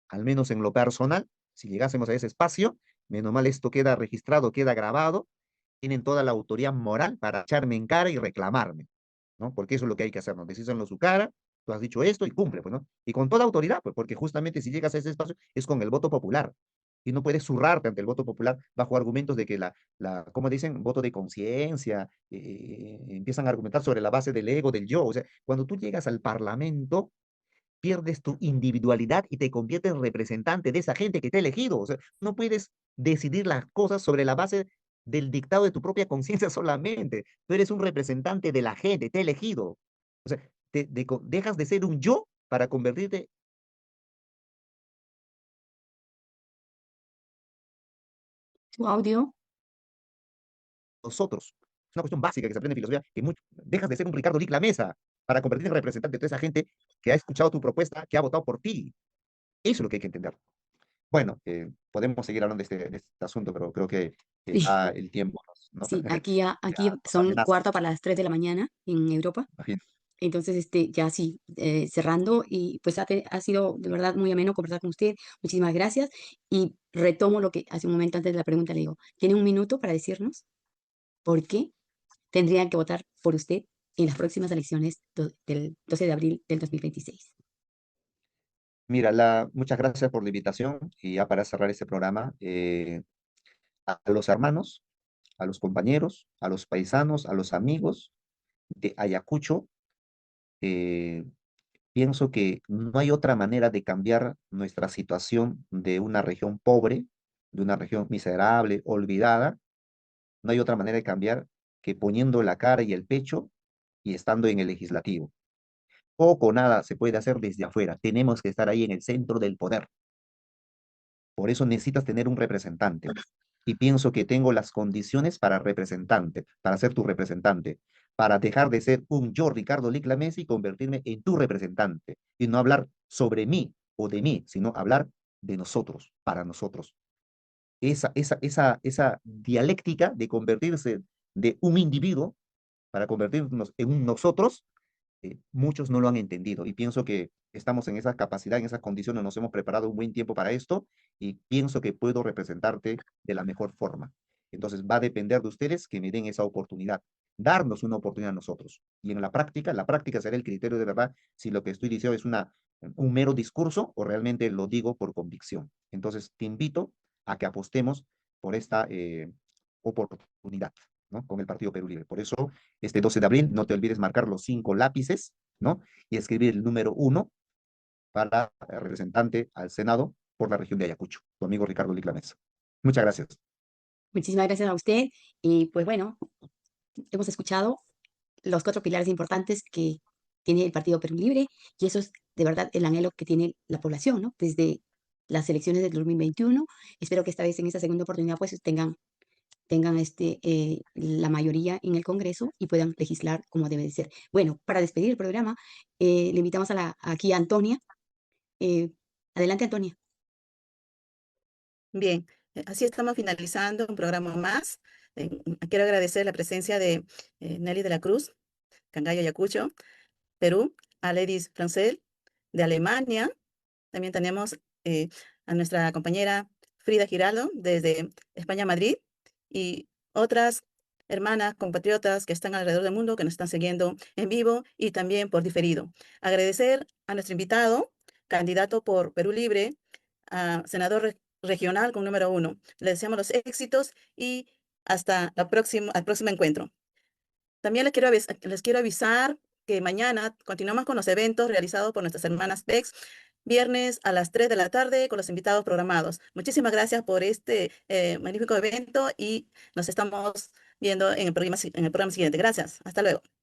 Al menos en lo personal, si llegásemos a ese espacio, menos mal esto queda registrado, queda grabado, tienen toda la autoridad moral para echarme en cara y reclamarme, ¿no? Porque eso es lo que hay que hacer, ¿no? Decírselo en su cara, tú has dicho esto y cumple, pues, ¿no? Y con toda autoridad, pues, porque justamente si llegas a ese espacio es con el voto popular. Y no puedes zurrarte ante el voto popular bajo argumentos de que ¿cómo dicen? Voto de conciencia, empiezan a argumentar sobre la base del ego, del yo. O sea, cuando tú llegas al Parlamento, pierdes tu individualidad y te conviertes en representante de esa gente que te ha elegido. O sea, no puedes decidir las cosas sobre la base del dictado de tu propia conciencia solamente. Tú eres un representante de la gente, te ha elegido. O sea, dejas de ser un yo para convertirte Tu audio. en nosotros. Es una cuestión básica que se aprende en filosofía, que dejas de ser un Ricardo Lic Mesa para convertirte en representante de toda esa gente que ha escuchado tu propuesta, que ha votado por ti. Eso es lo que hay que entender. Bueno, podemos seguir hablando de este asunto, pero creo que Sí, ya el tiempo sí, ya aquí nos son amenaza, cuarto para las 3 de la mañana en Europa. imagino. Entonces, ya sí, cerrando, y pues ha sido de verdad muy ameno conversar con usted. Muchísimas gracias. Y retomo lo que hace un momento antes de la pregunta le digo. ¿Tiene un minuto para decirnos por qué tendrían que votar por usted en las próximas elecciones del 12 de abril del 2026? Mira, muchas gracias por la invitación y ya para cerrar este programa, a los hermanos, a los compañeros, a los paisanos, a los amigos de Ayacucho, eh, pienso que no hay otra manera de cambiar nuestra situación de una región pobre, de una región miserable, olvidada. No hay otra manera de cambiar que poniendo la cara y el pecho y estando en el legislativo. Poco o nada se puede hacer desde afuera. Tenemos que estar ahí en el centro del poder. Por eso necesitas tener un representante. Y pienso que tengo las condiciones para representante, para ser tu representante, para dejar de ser un yo, Ricardo Lic Messi, y convertirme en tu representante. Y no hablar sobre mí o de mí, sino hablar de nosotros, para nosotros. Esa dialéctica de convertirse de un individuo para convertirnos en un nosotros, muchos no lo han entendido y pienso que estamos en esa capacidad, en esas condiciones, nos hemos preparado un buen tiempo para esto y pienso que puedo representarte de la mejor forma. Entonces va a depender de ustedes que me den esa oportunidad, darnos una oportunidad a nosotros. Y en la práctica será el criterio de verdad si lo que estoy diciendo es un mero discurso o realmente lo digo por convicción. Entonces te invito a que apostemos por esta oportunidad, ¿no? Con el Partido Perú Libre. Por eso este 12 de abril, no te olvides marcar los 5 lápices, ¿no? Y escribir el número 1 para el representante al Senado por la región de Ayacucho, tu amigo Ricardo Liclamesa. Muchas gracias. Muchísimas gracias a usted. Y pues bueno, hemos escuchado los 4 pilares importantes que tiene el Partido Perú Libre, y eso es de verdad el anhelo que tiene la población, ¿no? Desde las elecciones del 2021. Espero que esta vez en esta segunda oportunidad pues tengan la mayoría en el Congreso y puedan legislar como debe de ser. Bueno, para despedir el programa, le invitamos aquí a Antonia. Eh, Adelante, Antonia. Bien, así estamos finalizando un programa más. Quiero agradecer la presencia de Nelly de la Cruz, Cangallo Ayacucho, Perú, a Ledis Francel, de Alemania. También tenemos a nuestra compañera Frida Giraldo, desde España, Madrid, y otras hermanas, compatriotas que están alrededor del mundo, que nos están siguiendo en vivo y también por diferido. Agradecer a nuestro invitado, candidato por Perú Libre, a senador regional con número 1. Le deseamos los éxitos y hasta al próximo encuentro. También les quiero avisar que mañana continuamos con los eventos realizados por nuestras hermanas PEX. viernes a las 3 de la tarde con los invitados programados. Muchísimas gracias por este magnífico evento y nos estamos viendo en el programa siguiente. Gracias. Hasta luego.